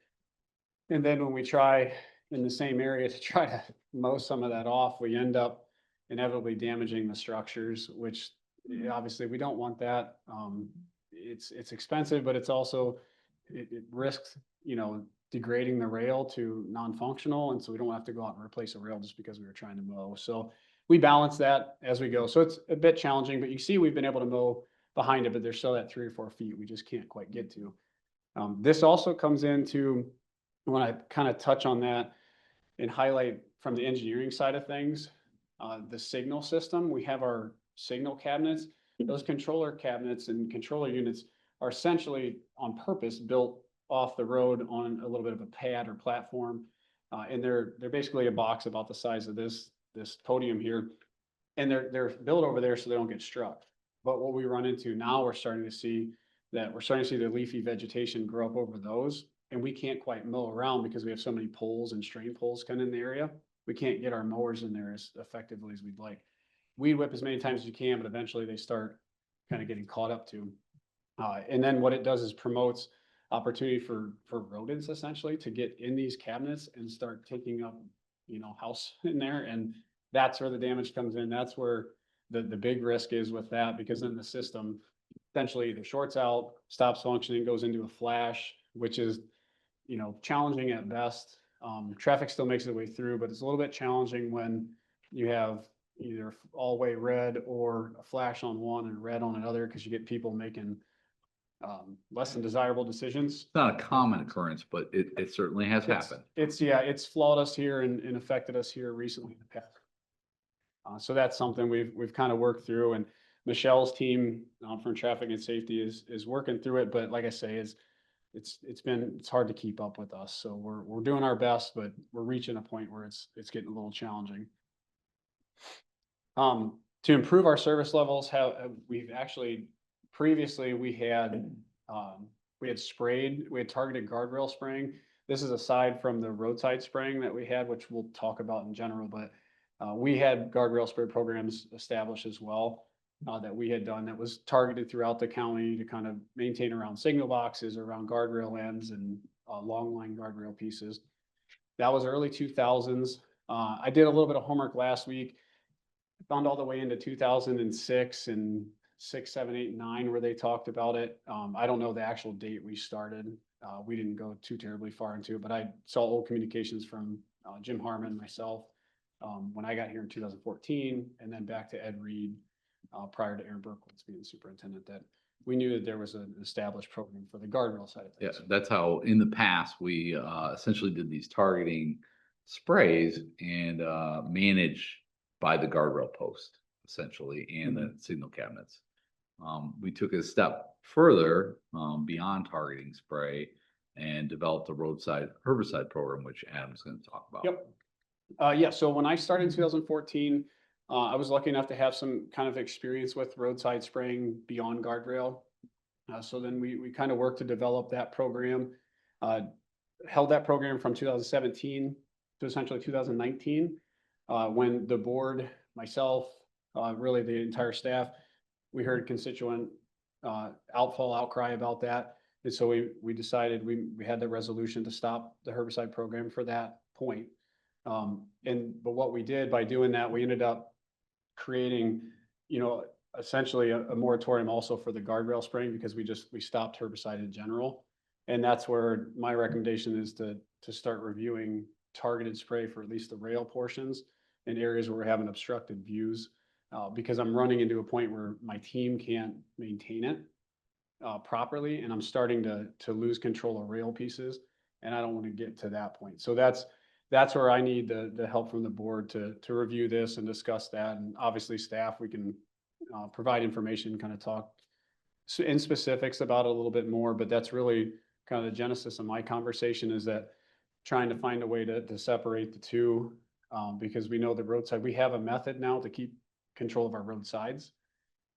And then when we try in the same area to try to mow some of that off, we end up inevitably damaging the structures, which obviously we don't want that. It's expensive, but it's also, it risks, you know, degrading the rail to non-functional. And so we don't have to go out and replace a rail just because we were trying to mow. So we balance that as we go. So it's a bit challenging, but you see we've been able to mow behind it, but there's still that 3 or 4 feet we just can't quite get to. This also comes into, when I kind of touch on that and highlight from the engineering side of things, the signal system. We have our signal cabinets. Those controller cabinets and controller units are essentially on purpose built off the road on a little bit of a pad or platform. And they're basically a box about the size of this podium here. And they're built over there so they don't get struck. But what we run into now, we're starting to see the leafy vegetation grow up over those. And we can't quite mow around because we have so many poles and strain poles kind of in the area. We can't get our mowers in there as effectively as we'd like. Weed whip as many times as you can, but eventually they start kind of getting caught up to. And then what it does is promotes opportunity for rodents essentially to get in these cabinets and start taking up, you know, house in there. And that's where the damage comes in. That's where the big risk is with that, because then the system, essentially either shorts out, stops functioning, goes into a flash, which is, challenging at best. Traffic still makes its way through, but it's a little bit challenging when you have either all-way red or a flash on one and red on another, because you get people making less than desirable decisions. It's not a common occurrence, but it certainly has happened. It's flawed us here and affected us here recently in the past. So that's something we've kind of worked through, and Michelle's team from traffic and safety is working through it. But like I say, it's hard to keep up with us. So we're doing our best, but we're reaching a point where it's getting a little challenging. To improve our service levels, we've actually previously we had targeted guardrail spraying. This is aside from the roadside spraying that we had, which we'll talk about in general, but we had guardrail spray programs established as well that we had done that was targeted throughout the county to kind of maintain around signal boxes, around guardrail ends and long line guardrail pieces. That was early 2000s. I did a little bit of homework last week. Found all the way into 2006 and 6, 7, 8, 9 where they talked about it. I don't know the actual date we started. We didn't go too terribly far into it, but I saw old communications from Jim Harmon, myself, when I got here in 2014, and then back to Ed Reed prior to Aaron Berkowitz being superintendent, that we knew that there was an established program for the guardrail side of Yeah, things. that's how in the past we essentially did these targeting sprays and managed by the guardrail post essentially and the signal cabinets. We took it a step further beyond targeting spray and developed a roadside herbicide program, which Adam's going to talk about. Yep. Yeah, so when I started in 2014, I was lucky enough to have some kind of experience with roadside spraying beyond guardrail. So then we kind of worked to develop that program, held that program from 2017 to essentially 2019, when the board, myself, really the entire staff, we heard constituent outcry about that. And so we decided we had the resolution to stop the herbicide program for that point. But what we did by doing that, we ended up creating, essentially a moratorium also for the guardrail spraying, because we stopped herbicide in general. And that's where my recommendation is to start reviewing targeted spray for at least the rail portions in areas where we're having obstructed views, because I'm running into a point where my team can't maintain it properly, and I'm starting to lose control of rail pieces, and I don't want to get to that point. So that's where I need the help from the board to review this and discuss that. And obviously staff, we can provide information, kind of talk in specifics about it a little bit more, but that's really kind of the genesis of my conversation, is that trying to find a way to separate the two, because we know the roadside, we have a method now to keep control of our roadsides,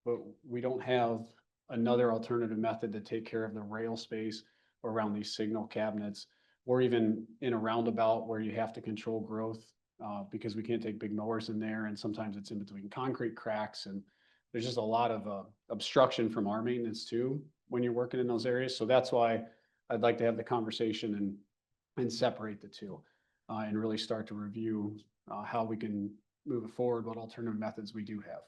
but we don't have another alternative method to take care of the rail space around these signal cabinets, or even in a roundabout where you have to control growth, because we can't take big mowers in there. And sometimes it's in between concrete cracks, and there's just a lot of obstruction from our maintenance too, when you're working in those areas. So that's why I'd like to have the conversation and separate the two, and really start to review how we can move it forward, what alternative methods we do have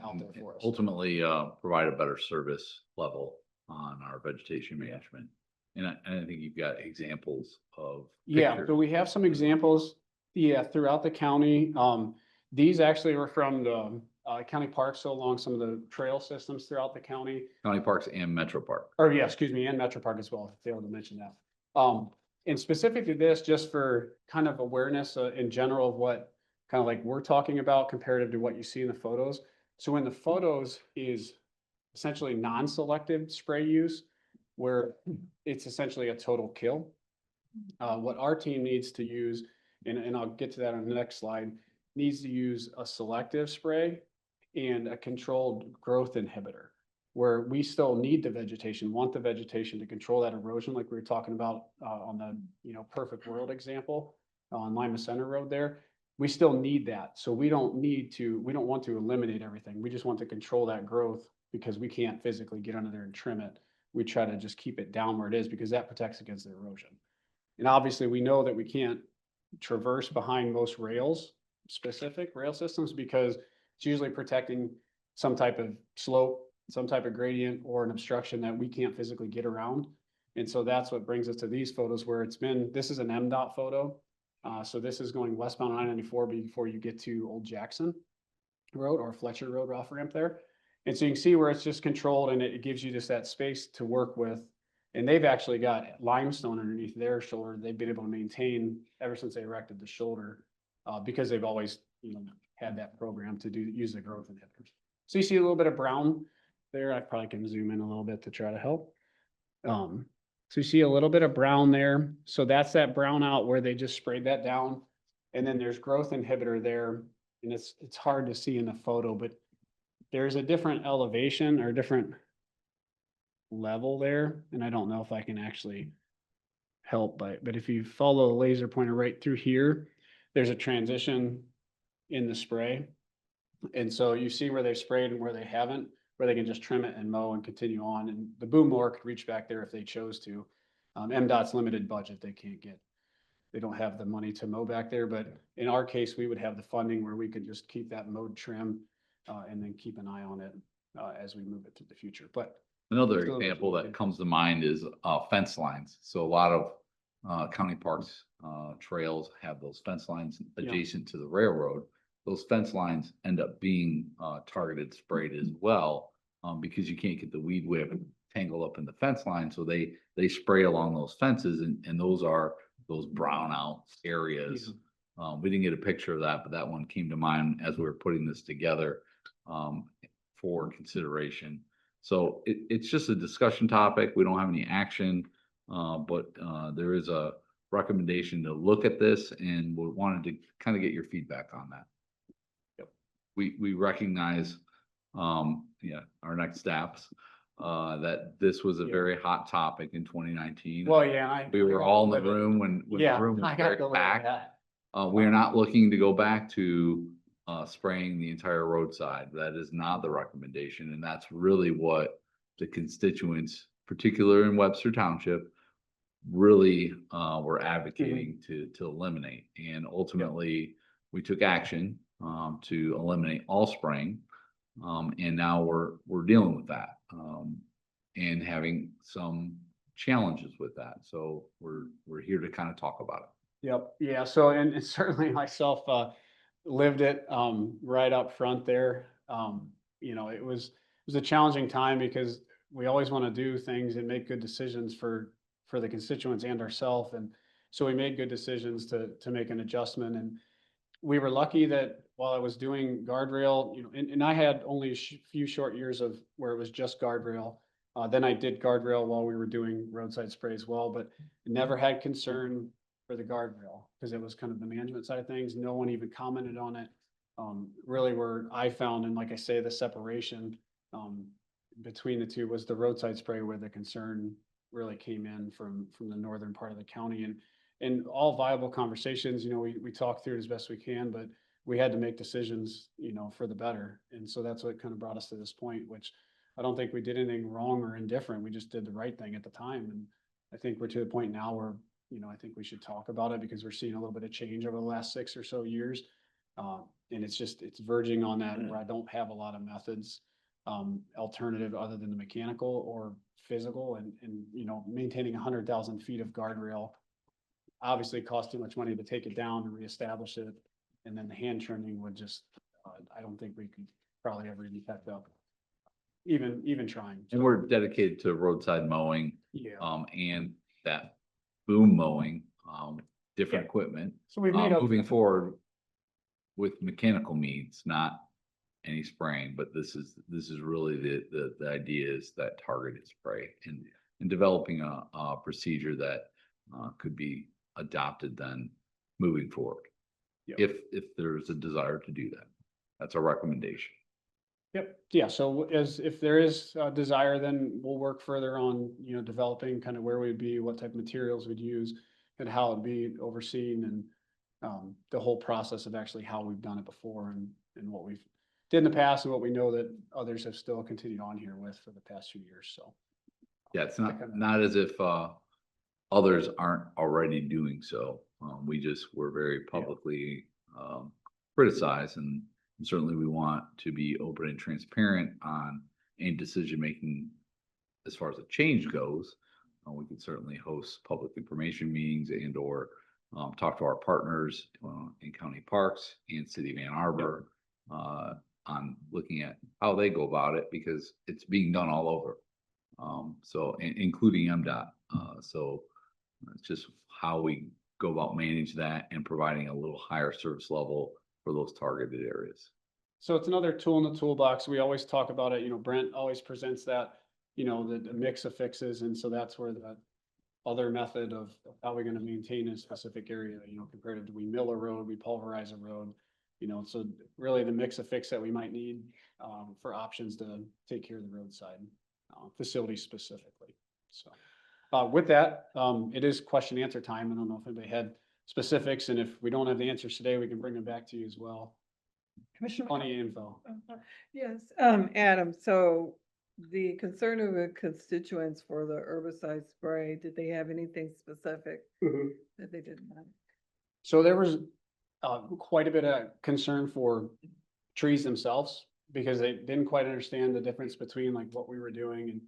out there for us. Ultimately, provide a better service level on our vegetation management. And I think you've got examples of. Yeah, pictures. so we have some examples, throughout the county. These actually were from the county parks, so along some of the trail systems throughout the county. County parks and Metro Park. Or yeah, excuse me, and Metro Park as well, if I failed to mention that. And specific to this, just for kind of awareness in general of what kind of like we're talking about comparative to what you see in the photos. So in the photos is essentially non-selective spray use, where it's essentially a total kill. What our team needs to use, and I'll get to that on the next slide, needs to use a selective spray and a controlled growth inhibitor, where we still need the vegetation, want the vegetation to control that erosion, like we were talking about on the Perfect World example on Lima Center Road there. We still need that. So we don't want to eliminate everything. We just want to control that growth, because we can't physically get under there and trim it. We try to just keep it down where it is, because that protects against the erosion. And obviously we know that we can't traverse behind most specific rail systems, because it's usually protecting some type of slope some type of gradient or an obstruction that we can't physically get around. And so that's what brings us to these photos where this is an MDOT photo. So this is going westbound on I-94 before you get to Old Jackson Road or Fletcher Road off ramp there. And so you can see where it's just controlled and it gives you just that space to work with. And they've actually got limestone underneath their shoulder. They've been able to maintain ever since they erected the shoulder, because they've always, had that program to use the growth inhibitors. So you see a little bit of brown there. I probably can zoom in a little bit to try to help. So you see a little bit of brown there. So that's that brown out where they just sprayed that down. And then there's growth inhibitor there. And it's hard to see in the photo, but there's a different elevation or different level there. And I don't know if I can actually help, but if you follow the laser pointer right through here, there's a transition in the spray. And so you see where they've sprayed and where they haven't, where they can just trim it and mow and continue on. And the boom mower could reach back there if they chose to. MDOT's limited budget, they don't have the money to mow back there, but in our case, we would have the funding where we could just keep that mowed trim, and then keep an eye on it, as we move it to the future. But Another Still example looking that good. comes to mind is fence lines. So a lot of county parks, trails have those fence lines Yeah. adjacent to the railroad. Those fence lines end up being targeted sprayed as well, because you can't get the weed whip tangled up in the fence line. So they spray along those fences, and those are those brown out areas. We didn't get a picture of that, but that one came to mind as we were putting this together for consideration. So it's just a discussion topic. We don't have any action, but there is a recommendation to look at this, and we wanted to kind of get your feedback on that. Yep. We recognize, our next steps, that this was a Yeah. very hot topic in 2019. well, yeah, We were all in the room when the room was very packed. We are not looking to go back to spraying the entire roadside. That is not the recommendation, and that's really what the constituents, particularly in Webster Township, really were advocating to eliminate. And ultimately, we took action to eliminate all spraying, and now we're dealing with that and having some challenges with that. So we're here to kind of talk about it. Yep, yeah, so, and certainly myself, lived it, right up front there. It was a challenging time because we always want to do things and make good decisions for the constituents and ourselves. And so we made good decisions to make an adjustment. And we were lucky that while I was doing guardrail, and I had only a few short years of where it was just guardrail. Then I did guardrail while we were doing roadside spray as well, but never had concern for the guardrail because it was kind of the management side of things. No one even commented on it. Really where I found, and like I say, the separation between the two was the roadside spray where the concern really came in from the northern part of the county. And all viable conversations, we talk through it as best we can, but we had to make decisions, for the better. And so that's what kind of brought us to this point, which I don't think we did anything wrong or indifferent. We just did the right thing at the time. And I think we're to the point now where, I think we should talk about it because we're seeing a little bit of change over the last 6 or so years. And it's verging on that where I don't have a lot of methods, alternative other than the mechanical or physical and maintaining 100,000 feet of guardrail obviously cost too much money to take it down and reestablish it. And then the hand trimming would just, I don't think we could probably ever even kept up, even trying. And we're dedicated to roadside mowing, Yeah. and that boom mowing, different Yeah. equipment. So we've made up. Moving forward with mechanical means, not any spraying, but this is really the idea is that targeted spray and developing a procedure that could be adopted then moving forward. Yep. If there's a desire to do that, that's our recommendation. Yep, yeah, so if there is a desire, then we'll work further on, developing kind of where we'd be, what type of materials we'd use and how it'd be overseen and the whole process of actually how we've done it before and what we've did in the past and what we know that others have still continued on here with for the past few years, so. Yeah, it's not as if others aren't already doing so. We're very publicly criticized, and certainly we want to be open and transparent on any decision-making as far as the change goes, we can certainly host public information meetings and or talk to our partners in county parks and city of Ann Arbor on looking at how they go about it, because it's being done all over. So including MDOT. So it's just how we go about manage that and providing a little higher service level for those targeted areas. So it's another tool in the toolbox. We always talk about it, Brent always presents that, the mix of fixes. And so that's where the other method of how we're gonna maintain a specific area, compared to, do we mill a road, we pulverize a road, so really the mix of fix that we might need for options to take care of the roadside facilities specifically. So with that, it is question and answer time. I don't know if anybody had specifics, and if we don't have the answers today, we can bring them back to you as well. Commissioner. Plenty of info. Yes, Adam, so the concern of the constituents for the herbicide spray, did they have anything specific that they didn't have? So there was quite a bit of concern for trees themselves, because they didn't quite understand the difference between like what we were doing.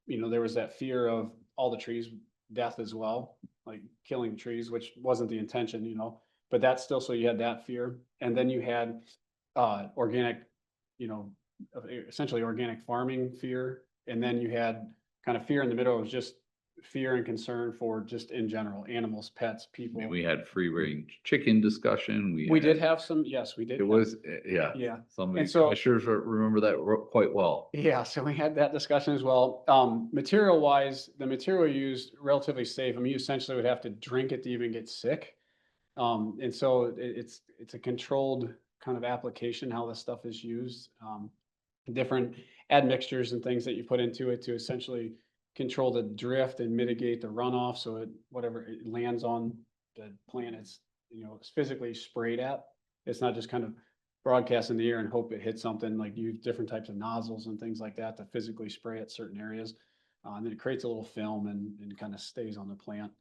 And, there was that fear of all the trees, death as well, like killing the trees, which wasn't the intention, but that's still, so you had that fear. And then you had organic, essentially organic farming fear. And then you had kind of fear in the middle. It was just fear and concern for just in general, animals, pets, I people. mean, we had free range chicken discussion. We did have some, yes, we did. It have- was, yeah. Yeah. Some of And the so- commissioners remember that quite well. Yeah, so we had that discussion as well. Material wise, the material used relatively safe. I mean, you essentially would have to drink it to even get sick. And so it's a controlled kind of application, how this stuff is used. Different admixtures and things that you put into it to essentially control the drift and mitigate the runoff. So whatever it lands on the plant, it's physically sprayed at. It's not just kind of broadcast in the air and hope it hits something. Like use different types of nozzles and things like that to physically spray at certain areas. And then it creates a little film and kind of stays on the plant.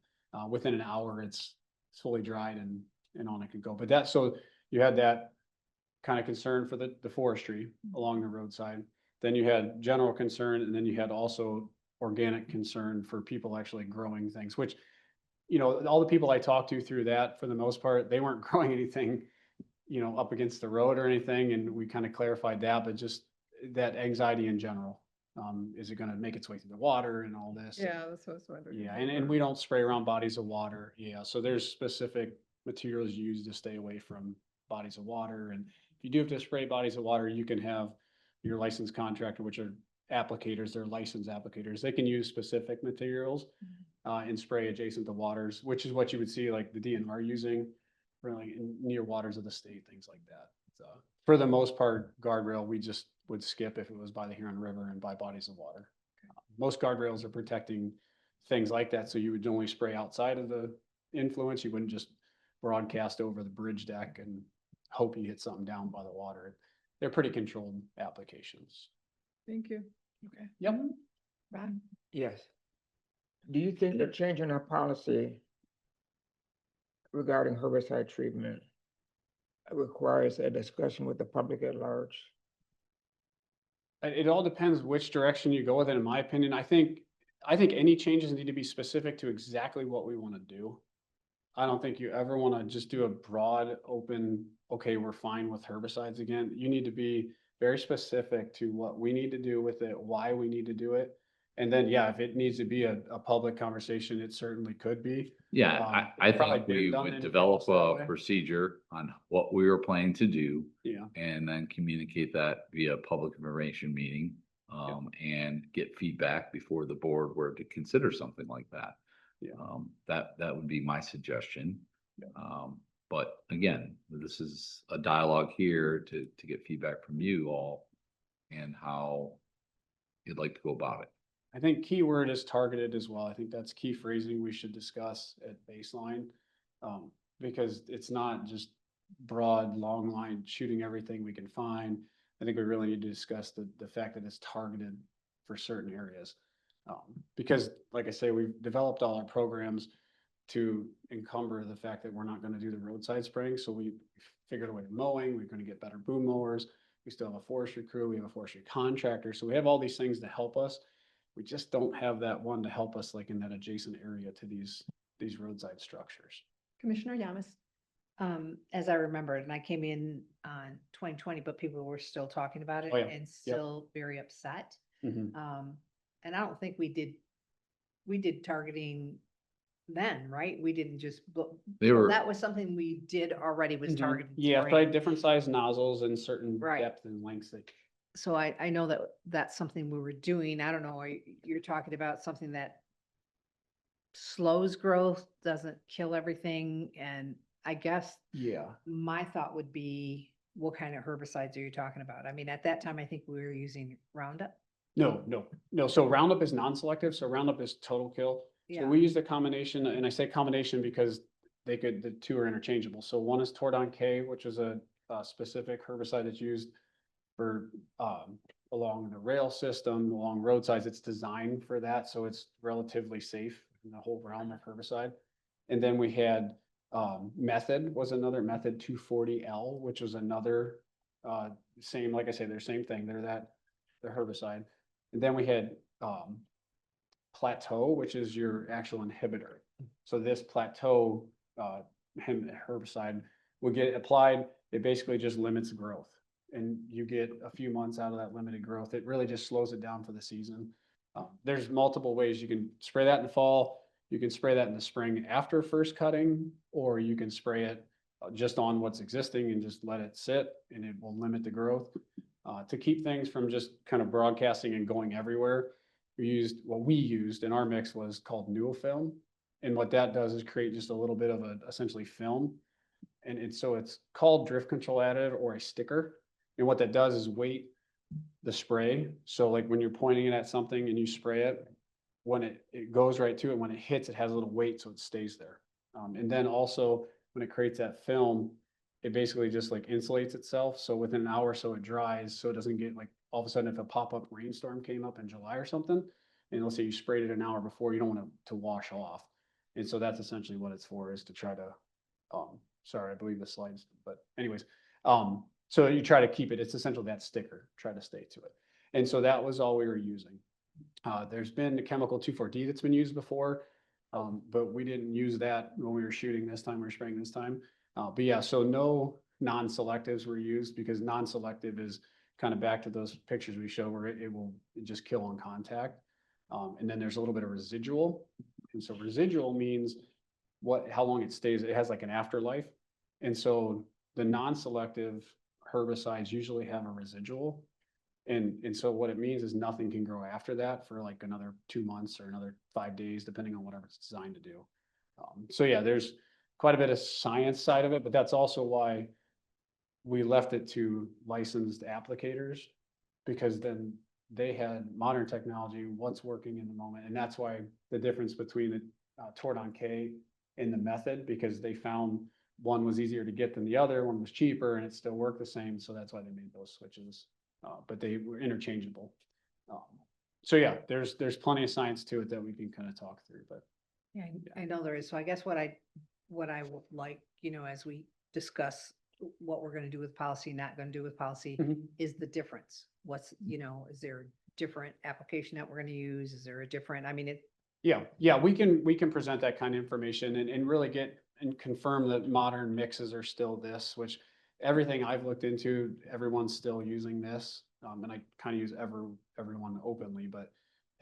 Within an hour, it's fully dried and on it can go. But so you had that kind of concern for the forestry along the roadside. Then you had general concern, and then you had also organic concern for people actually growing things, which, all the people I talked to through that, for the most part, they weren't growing anything, up against the road or anything. And we kind of clarified that, but just that anxiety in general. Is it going to make its way through the water and all this? Yeah, that's what I was wondering. Yeah, and we don't spray around bodies of water. Yeah, so there's specific materials used to stay away from bodies of water. And if you do have to spray bodies of water, you can have your licensed contractor, which are applicators, they're licensed applicators. They can use specific materials and spray adjacent to waters, which is what you would see like the DNR using for like near waters of the state, things like that. So for the most part, guardrail, we just would skip if it was by the Huron River and by bodies of water. Most guardrails are protecting things like that. So you would only spray outside of the influence. You wouldn't just broadcast over the bridge deck and hope you hit something down by the water. They're pretty controlled applications. Thank you. Okay. Yep. Rod? Yes. Do you think that changing our policy regarding herbicide treatment requires a discussion with the public at large? It all depends which direction you go with it, in my opinion. I think any changes need to be specific to exactly what we want to do. I don't think you ever want to just do a broad, open, okay, we're fine with herbicides again. You need to be very specific to what we need to do with it, why we need to do it. And then, yeah, if it needs to be a public conversation, it certainly could be. Yeah, I probably think been we done would in develop past that way. a procedure on what we were planning to do. Yeah. And then communicate that via public information meeting. And get feedback before the board were to consider something like that. Yeah. That would be my suggestion. Yeah. But again, this is a dialogue here to get feedback from you all and how you'd like to go about it. I think keyword is targeted as well. I think that's key phrasing we should discuss at baseline. Because it's not just broad, long line shooting everything we can find. I think we really need to discuss the fact that it's targeted for certain areas. Because like I say, we've developed all our programs to encumber the fact that we're not going to do the roadside spraying. So we figured a way of mowing. We're going to get better boom mowers. We still have a forestry crew, we have a forestry contractor, so we have all these things to help us. We just don't have that one to help us like in that adjacent area to these roadside structures. Commissioner Yamas. As I remembered, and I came in on 2020, but people were still talking about it Oh, yeah. and still very upset. Mhm. And I don't think we did targeting then, right? We didn't just, They were, that was something we did already, was Mhm. targeted. Yeah, spraying. probably different size nozzles and certain Right. depth and lengths that. So I know that that's something we were doing. I don't know, you're talking about something that slows growth, doesn't kill everything. And I guess Yeah. my thought would be, what kind of herbicides are you talking about? I mean, at that time, I think we were using Roundup. No. So Roundup is non-selective, so Roundup is total kill. So Yeah. we used a combination, and I say combination because the two are interchangeable. So one is Tordon K, which is a specific herbicide that's used for, along the rail system, along roadsides. It's designed for that, so it's relatively safe in the whole realm of herbicide. And then we had, Method was another, Method 240L, which was another, same, like I say, they're same thing. They're herbicide. And then we had, Plateau, which is your actual inhibitor. So this Plateau, herbicide will get applied. It basically just limits growth. And you get a few months out of that limited growth. It really just slows it down for the season. There's multiple ways you can spray that in the fall. You can spray that in the spring after first cutting, or you can spray it just on what's existing and just let it sit, and it will limit the growth. To keep things from just kind of broadcasting and going everywhere, what we used in our mix was called Nuofilm. And what that does is create just a little bit of essentially film. And so it's called drift control additive or a sticker. And what that does is weight the spray. So like when you're pointing it at something and you spray it, when it goes right to it, when it hits, it has a little weight, so it stays there. And then also when it creates that film, it basically just like insulates itself. So within an hour or so it dries, so it doesn't get like all of a sudden if a pop-up rainstorm came up in July or something, and let's say you sprayed it an hour before, you don't want it to wash off. And so that's essentially what it's for, is to try to, sorry, I believe the slides, but anyways, so you try to keep it, it's essentially that sticker, try to stay to it. And so that was all we were using. There's been the chemical 2,4-D that's been used before, but we didn't use that when we were shooting this time, we were spraying this time. But yeah, so no non-selectives were used, because non-selective is kind of back to those pictures we show where it will just kill on contact. And then there's a little bit of residual. And so residual means how long it stays. It has like an afterlife. And so the non-selective herbicides usually have a residual. And so what it means is nothing can grow after that for like another 2 months or another 5 days, depending on whatever it's designed to do. So yeah, there's quite a bit of science side of it, but that's also why we left it to licensed applicators, because then they had modern technology, what's working in the moment. And that's why the difference between the Tordon K and the Method, because they found one was easier to get than the other, one was cheaper, and it still worked the same. So that's why they made those switches. But they were interchangeable. So yeah, there's plenty of science to it that we can kind of talk through, but. Yeah, I know there is. So I guess what I would like, as we discuss what we're gonna do with policy, not gonna do with policy, is the difference. What's, is there a different application that we're gonna use? Is there a different, I mean, Yeah, we can present that kind of information and really get and confirm that modern mixes are still this, which everything I've looked into, everyone's still using this. And I kind of use everyone openly, but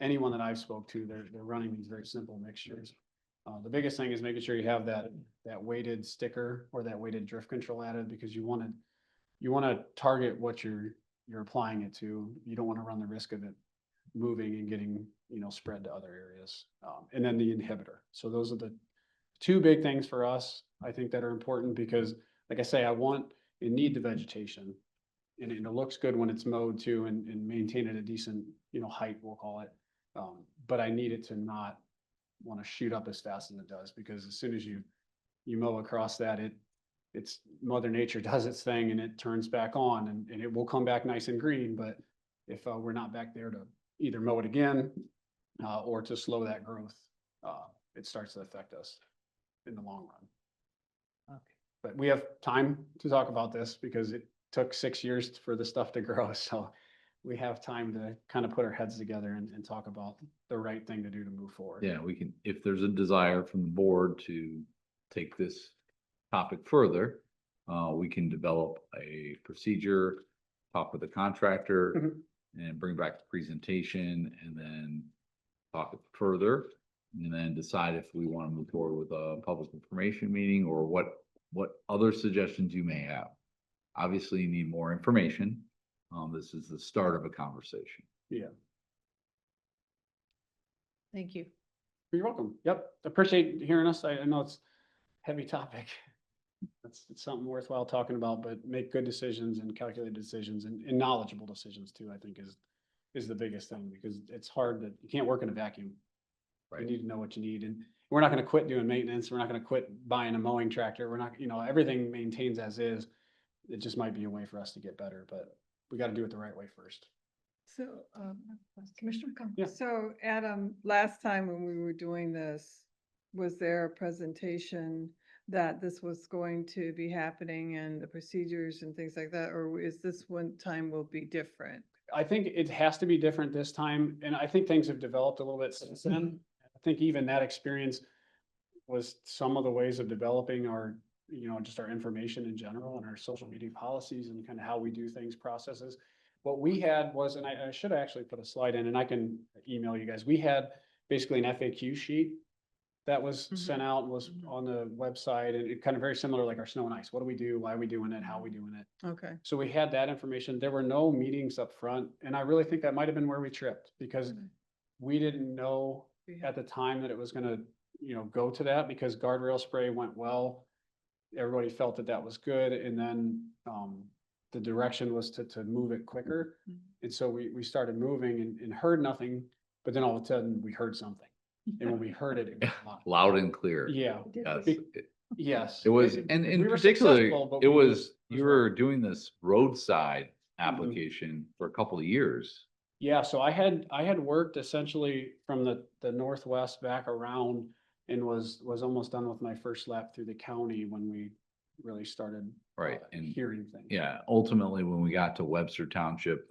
anyone that I've spoke to, they're running these very simple mixtures. The biggest thing is making sure you have that weighted sticker or that weighted drift control added, because you want to target what you're applying it to. You don't want to run the risk of it moving and getting, spread to other areas. And then the inhibitor. So those are the two big things for us, I think, that are important, because like I say, it need the vegetation, and it looks good when it's mowed too, and maintain at a decent, height, we'll call it. But I need it to not want to shoot up as fast as it does, because as soon as you mow across that, it's Mother Nature does its thing and it turns back on, and it will come back nice and green. But if we're not back there to either mow it again or to slow that growth, it starts to affect us in the long run. okay. But we have time to talk about this, because took 6 years for the stuff to grow, so we have time to kind of put our heads together and talk about the right thing to do to move forward. Yeah, we can, if there's a desire from the board to take this topic further, we can develop a procedure, talk with the contractor Mhm. and bring back the presentation and then talk it further. And then decide if we want to move forward with a public information meeting or what other suggestions you may have. Obviously, you need more information. This is the start of a conversation. Yeah, Thank you. you're welcome. Yep, appreciate hearing us. I know it's a heavy topic. It's something worthwhile talking about, but make good decisions and calculated decisions and knowledgeable decisions too, I think is the biggest thing, because it's hard that you can't work in a vacuum. You Right. need to know what you need, and we're not gonna quit doing maintenance. We're not gonna quit buying a mowing tractor. We're not, everything maintains as is. It just might be a way for us to get better, but we gotta do it the right way first. So, Commissioner Cummings. Yeah. so Adam, last time when we were doing this, was there a presentation that this was going to be happening and the procedures and things like that? Or is this one time will be different? I think it has to be different this time, and I think things have developed a little bit since then. I think even that experience was some of the ways of developing our, just our information in general and our social media policies and kind of how we do things, processes. What we had was, and I should actually put a slide in and I can email you guys. We had basically an FAQ sheet that was sent out and was on the website, and it kind of very similar like our snow and ice. What do we do? Why are we doing it? How are we doing it? Okay. So we had that information. There were no meetings up front, and I really think that might have been where we tripped, because we didn't know at the time that it was gonna, go to that, because guardrail spray went well. Everybody felt that that was good, and then the direction was to move it quicker. And so we started moving and heard nothing, but then all of a sudden we heard something. And when we heard it, it was a lot. Loud and clear. Yeah, Yes. yes. It was, and in we were particular, successful, but it we was, was you right. were doing this roadside application for a couple of years. Yeah, so I had worked essentially from the northwest back around and was almost done with my first lap through the county when we really started Right, and hearing things. yeah, ultimately, when we got to Webster Township,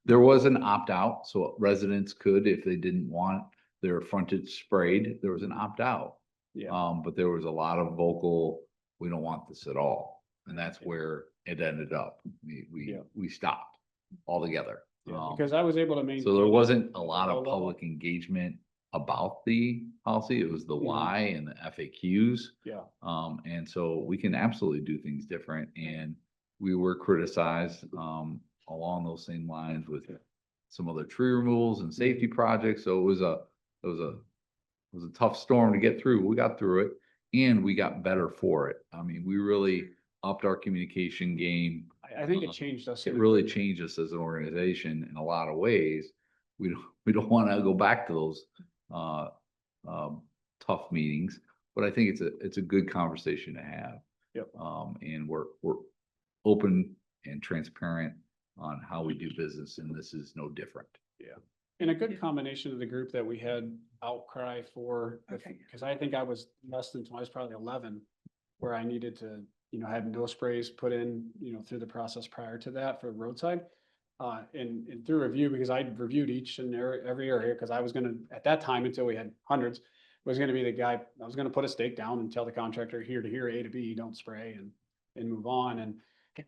there was an opt-out, so residents could, if they didn't want their frontage sprayed, there was an opt-out. Yeah, But there was a lot of vocal, we don't want this at all, and that's Yeah. where it ended up. Yeah. We stopped altogether. yeah, because I was able to maintain. So there it wasn't a at lot low of level. public engagement about the policy. It was the Mhm. why and the FAQs. Yeah, And so we can absolutely do things different, and we were criticized, along those same lines with some other tree removals and safety projects. So it was a tough storm to get through. We got through it and we got better for it. I mean, we really upped our communication game. I think it changed us. It in a really good way. changed us as an organization in a lot of ways. We don't want to go back to those, tough meetings, but I think it's a good conversation to have. Yep. And we're open and transparent on how we do business, and this is no different. And a good combination of the group that we had outcry for, Okay. because I think I was less than, I was probably 11, where I needed to, have no sprays put in, through the process prior to that for roadside. And through review, because I reviewed each and every area, because I was gonna, at that time, until we had hundreds, was gonna be the guy, I was gonna put a stake down and tell the contractor here to here, A to B, don't spray and move on. And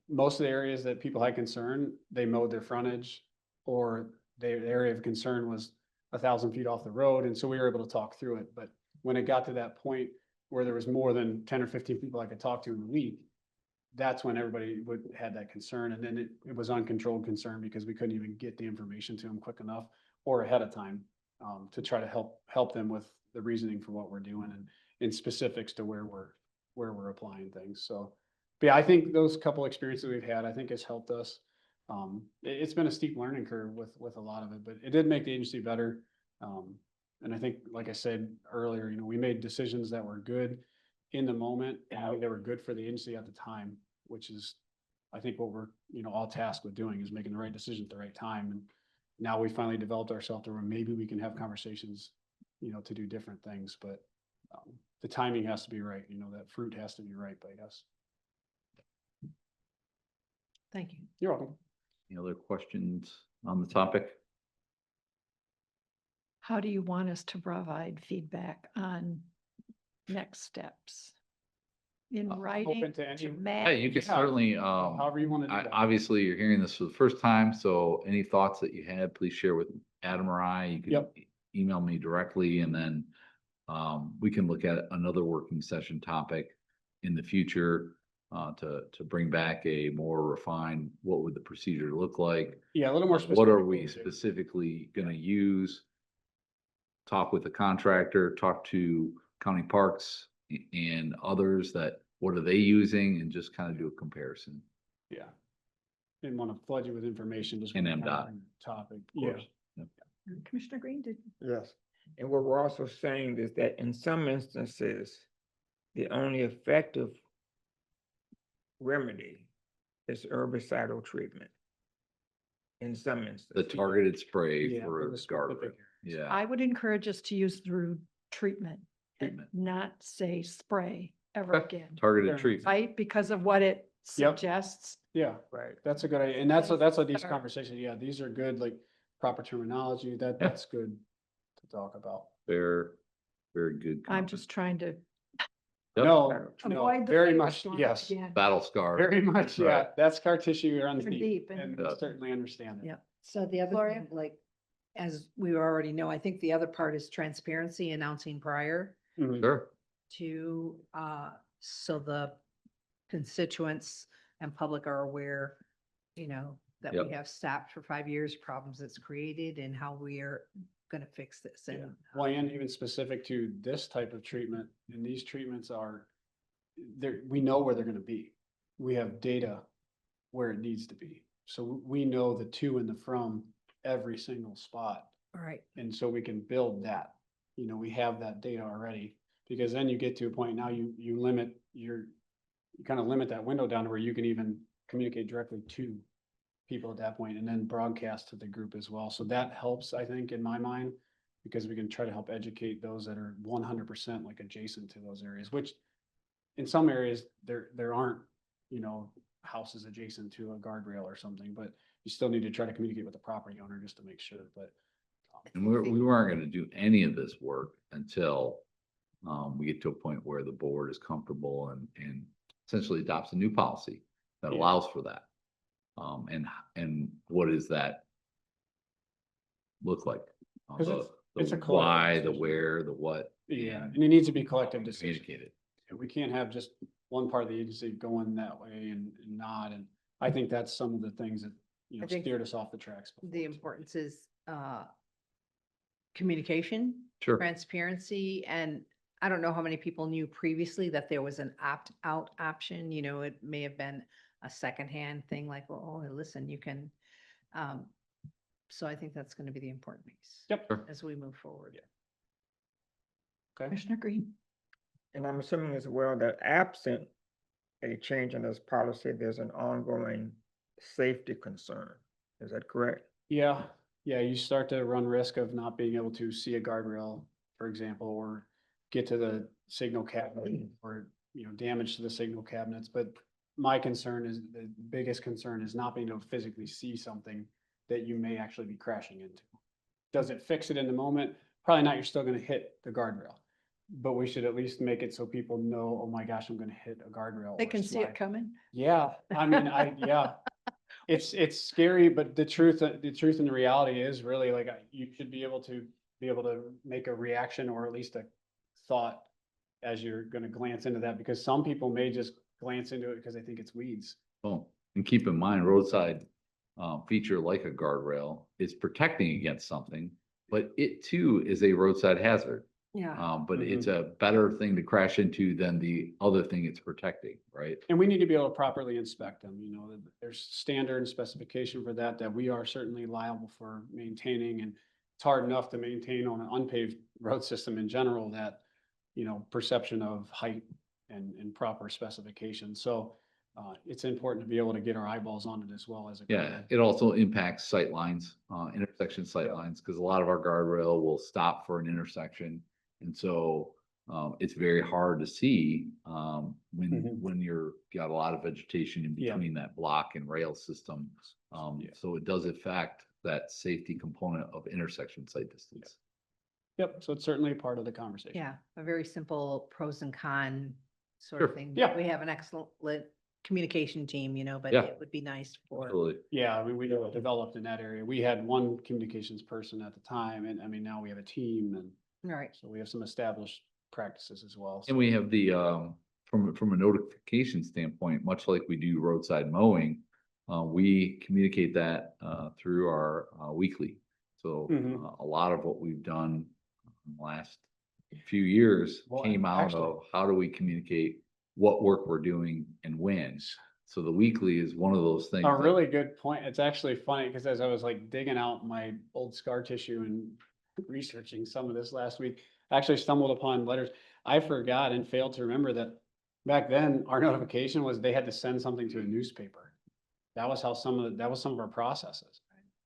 most of the areas that people had concern, they mowed their frontage, or the area of concern was 1,000 feet off the road. And so we were able to talk through it. But when it got to that point where there was more than 10 or 15 people I could talk to in a week, that's when everybody had that concern. And then it was uncontrolled concern, because we couldn't even get the information to them quick enough or ahead of time, to try to help them with the reasoning for what we're doing and in specifics to where we're applying things. So, but yeah, I think those couple experiences we've had, I think has helped us. It's been a steep learning curve with a lot of it, but it did make the agency better. And I think, like I said earlier, we made decisions that were good in the moment, and I think they were good for the agency at the time, which is, I think, what we're, all tasked with doing, is making the right decision at the right time. And now we finally developed ourselves to where maybe we can have conversations, to do different things, but the timing has to be right, that fruit has to be ripe, I guess. Thank you. You're welcome. Any other questions on the topic? How do you want us to provide feedback on next steps? In writing Open to any. to Yeah, Matt? you could Yeah. certainly, However you want to do that. obviously, you're hearing this for the first time, so any thoughts that you had, please share with Adam or I. You can Yep. email me directly, and then we can look at another working session topic in the future to bring back a more refined, what would the procedure look like? Yeah, a little more specific. What are we specifically gonna use? Talk with the contractor, talk to county parks and others that, what are they using, and just kind of do a comparison. Yeah. Didn't want to flood you with information, just. And wanted to MDOT, kind of Topic, Of yeah. course. Yep. Commissioner Green, did, Yes. And what we're also saying is that in some instances, the only effective remedy is herbicidal treatment. In some The instances. targeted spray Yeah, for the specific guardrail. areas. Yeah. I would encourage us to use the word treatment. And Treatment. not say spray ever Okay. again, Targeted Fair treatment. right? Because of what it Yep. suggests. Yeah, Right. that's a good idea. And that's a decent Start. conversation. Yeah, these are good, like proper terminology. That's good to talk about. Very good. I'm comment. just trying to Yep. No, avoid no, the very famous much, one yes. again. Battle scar. Very much, yeah. Right. That scar tissue runs They're deep deep and- and certainly understand it. Yeah. So the other, Gloria? thing, like, as we already know, I think the other part is transparency, announcing prior Mhm. Sure. to, so the constituents and public are aware, that we Yep. have stopped for 5 years, problems it's created and how we are gonna fix this. Yeah. And Well, and even specific to this type of treatment, and these treatments are, we know where they're gonna be. We have data where it needs to be. So we know the to and the from every single spot. all right, And so we can build that, we have that data already, because then you get to a point now you limit you kind of limit that window down to where you can even communicate directly to people at that point and then broadcast to the group as well. So that helps, I think, in my mind, because we can try to help educate those that are 100% like adjacent to those areas, which in some areas there aren't, houses adjacent to a guardrail or something, but you still need to try to communicate with the property owner just to make sure, but. And we weren't gonna do any of this work until we get to a point where the board is comfortable and essentially adopts a new policy that Yeah. allows for that. And what does that look like? 'Cause it's a The collective why, the decision. where, the what. Yeah, and and it needs to be how collective we decision. Communicate it. And we can't have just one part of the agency going that way and not, and I think that's some of the things that, I think steered us off the tracks. before, the too. importance is, communication, Sure. transparency, and I don't know how many people knew previously that there was an opt-out option, it may have been a secondhand thing like, well, oh, listen, you can, so I think that's gonna be the important piece. Yep. Sure. As we move forward. Okay, Commissioner Green, And I'm assuming as well that absent a change in this policy, there's an ongoing safety concern. Is that correct? yeah, you start to run risk of not being able to see a guardrail, for example, or get to the signal cabinet or, damage to the signal cabinets, but my concern is, the biggest concern is not being able to physically see something that you may actually be crashing into. Does it fix it in the moment? Probably not, you're still gonna hit the guardrail. But we should at least make it so people know, oh my gosh, I'm gonna hit a guardrail. they or can see slide. it coming. Yeah, I mean, yeah. It's scary, but the truth and the reality is really like, you should be able to make a reaction or at least a thought as you're gonna glance into that, because some people may just glance into it because they think it's weeds. Oh, and keep in mind, roadside feature like a guardrail is protecting against something, but it too is a roadside hazard. Yeah. But it's a better thing to crash into than the other thing it's protecting, right? And we need to be able to properly inspect them, there's standard and specification for that we are certainly liable for maintaining, and it's hard enough to maintain on an unpaved road system in general that, perception of height and proper specifications. So it's important to be able to get our eyeballs on it as well as a. Yeah, it also impacts sight lines, intersection sight Yeah. lines, because a lot of our guardrail will stop for an intersection. And so it's very hard to see when you're got a lot of vegetation in Yeah. between that block and rail system. Yeah. So it does affect that safety component of intersection site distance. Yep, so it's certainly a part of the conversation. Yeah, a very simple pros and con sort of Sure. thing. Yeah. We have an excellent communication team, but Yeah. it would be nice for, Absolutely. Yeah, I mean, we developed in that area. We had one communications person at the time, and I mean, now we have a team, and all right. so we have some established practices as well. And we have the, from a notification standpoint, much like we do roadside mowing, we communicate that, through our, weekly. So, Mhm. a lot of what we've done in the last few years Well, came out actually- of how do we communicate what work we're doing and when. So the weekly is one of those things. A that- really good point. It's actually funny because as I was like digging out my old scar tissue and researching some of this last week, I actually stumbled upon letters. I forgot and failed to remember that back then our notification was they had to send something to a newspaper. That was how that was some of our processes.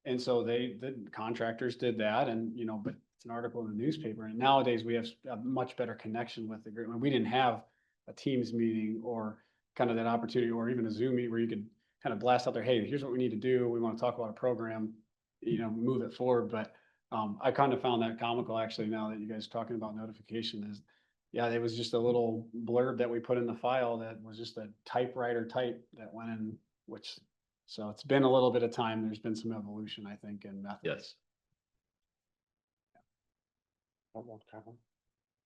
And so the contractors did that and, but it's an article in the newspaper. And nowadays we have a much better connection with the group. And we didn't have a Teams meeting or kind of that opportunity or even a Zoom meeting where you could kind of blast out there, hey, here's what we need to do. We want to talk about a program, move it forward. But I kind of found that comical actually now that you guys are talking about notification is, yeah, it was just a little blurb that we put in the file that was just a typewriter type that went in, so it's been a little bit of time. There's been some evolution, I think, in methods. Yes.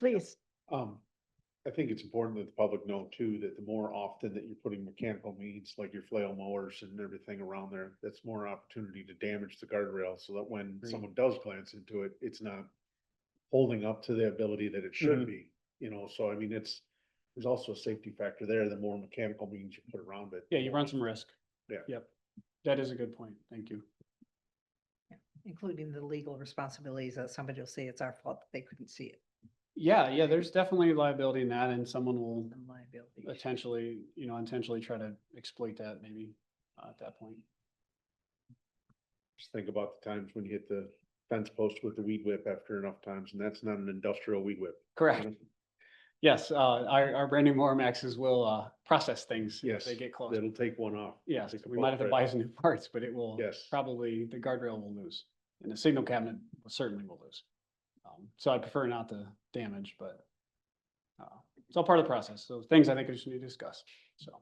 Please. I think it's important that the public know too, that the more often that you're putting mechanical means like your flail mowers and everything around there, that's more opportunity to damage the guardrail so that when Agreed. someone does glance into it, it's not holding up to the ability that it should be, so I mean, there's also a safety factor there, the more mechanical means you put around it. Yeah, you run some risk. Yeah. Yep. That is a good point. Thank you. Including the legal responsibilities that somebody will say it's our fault that they couldn't see it. Yeah, there's definitely liability in that and someone will And liability. intentionally try to exploit that maybe at that point. Just think about the times when you hit the fence post with the weed whip after enough times, and that's not an industrial weed whip. Correct. Yes, our brand new Moramaxes will process things if Yes, they get close. that'll take one off. Yes, Take a we might have to bulk buy rate. some new parts, but it will Yes. probably, the guardrail will lose. And the signal cabinet certainly will lose. So I prefer not to damage, but it's all part of the process. So things I think we just need to discuss. So,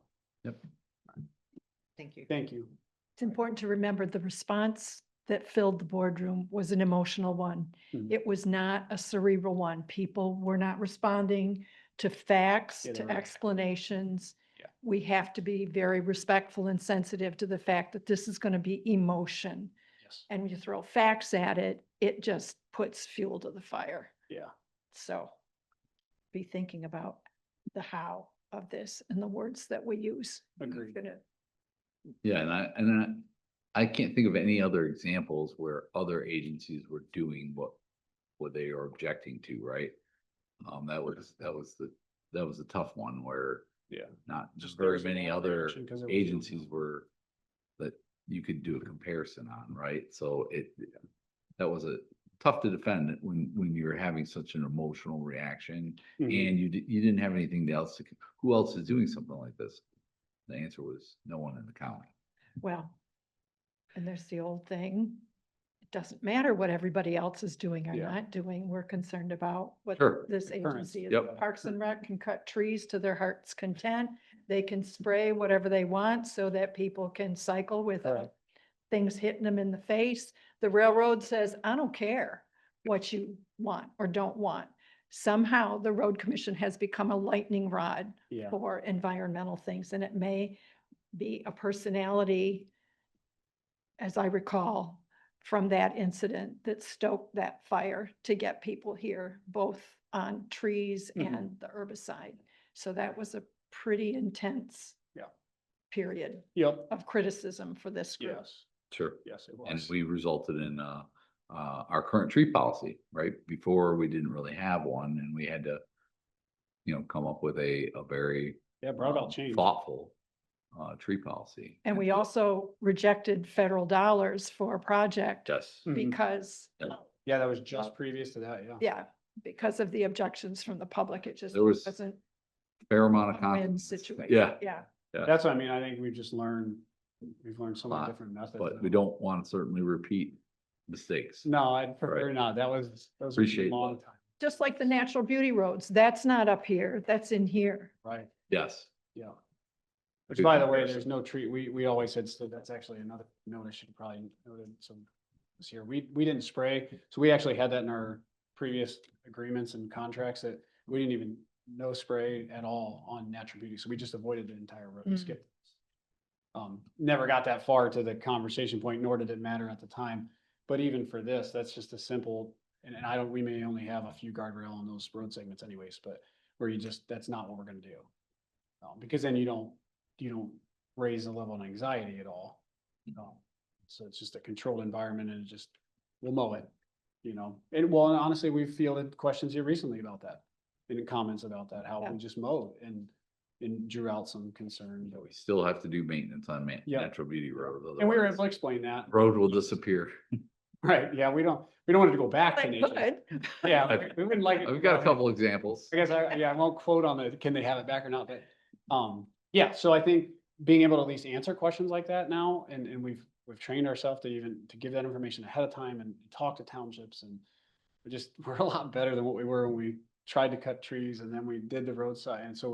Thank you. thank you. It's important to remember the response that filled the boardroom was an emotional one. Mhm. It was not a cerebral one. People were not responding to facts, Yeah, they to were- explanations. Yeah. We have to be very respectful and sensitive to the fact that this is going to be emotion. Yes. And when you throw facts at it, it just puts fuel to the fire. Yeah. So be thinking about the how of this and the words that we use. Agreed. Gonna- Yeah, and I can't think of any other examples where other agencies were doing what they are objecting to, right? That was the tough one where Yeah. not Just very there's a many lot of other reaction 'cause it was- agencies were that you could do a comparison on, right? So that was tough to defend when you're having such an emotional reaction Mhm. and you didn't have anything else who else is doing something like this? The answer was no one in the county. Well, and there's the old thing. It doesn't matter what everybody else is doing or Yeah. not doing. We're concerned about what Sure. this The current. agency is. Yep. Parks and Rec can cut trees to their heart's content. They can spray whatever they want so that people can cycle without Correct. things hitting them in the face. The railroad says, I don't care what you want or don't want. Somehow the road commission has become a lightning rod Yeah. for environmental things, and it may be a personality, as I recall, from that incident that stoked that fire to get people here, both on trees Mhm. and the herbicide. So that was a pretty intense Yeah. period Yep. of criticism for this group. Yes. Sure. Yes, it And was. we resulted in our current tree policy, right? Before we didn't really have one and we had to, come up with a very Yeah, brought about change. thoughtful tree policy. And we also rejected federal dollars for a project Yes. Mhm. because, Yeah, that was just previous to that. Yeah. yeah, because of the objections from the public. It just There was- wasn't fair amount of win confidence. situation. Yeah, Yeah. That's what I mean. I think we've learned so many Lot, different methods. but now. we don't want to certainly repeat mistakes. No, I'd prefer Right. not. That was a Appreciate long that. time, Just like the natural beauty roads, that's not up here, that's in here. right? Yes. Yeah. Which, Good by the way, comparison. there's no tree, we always said, so that's actually another note I should have probably noted, so this year, we didn't spray, so we actually had that in our previous agreements and contracts that we didn't even, no spray at all on natural beauty, so we just avoided the entire road, Mm. skipped. Never got that far to the conversation point, nor did it matter at the time, but even for this, that's just a simple, and we may only have a few guardrail on those road segments anyways, but where that's not what we're gonna do. Because then you don't raise the level of anxiety at all. So it's just a controlled environment and we'll mow it, and honestly, we've fielded questions here recently about that. And comments about that, how Yeah. we just mowed and drew out some concern. But we still have to do maintenance on Yeah. natural beauty road. And we were able otherwise to explain that. Road will disappear. Right, yeah, we don't want it to go back to They nature. could. Yeah, we wouldn't like it. I've got a couple examples. I guess I won't quote on can they have it back or not, but, yeah, so I think being able to at least answer questions like that now, and we've trained ourselves to give that information ahead of time and talk to townships, and we're a lot better than what we were when we tried to cut trees and then we did the roadside, and so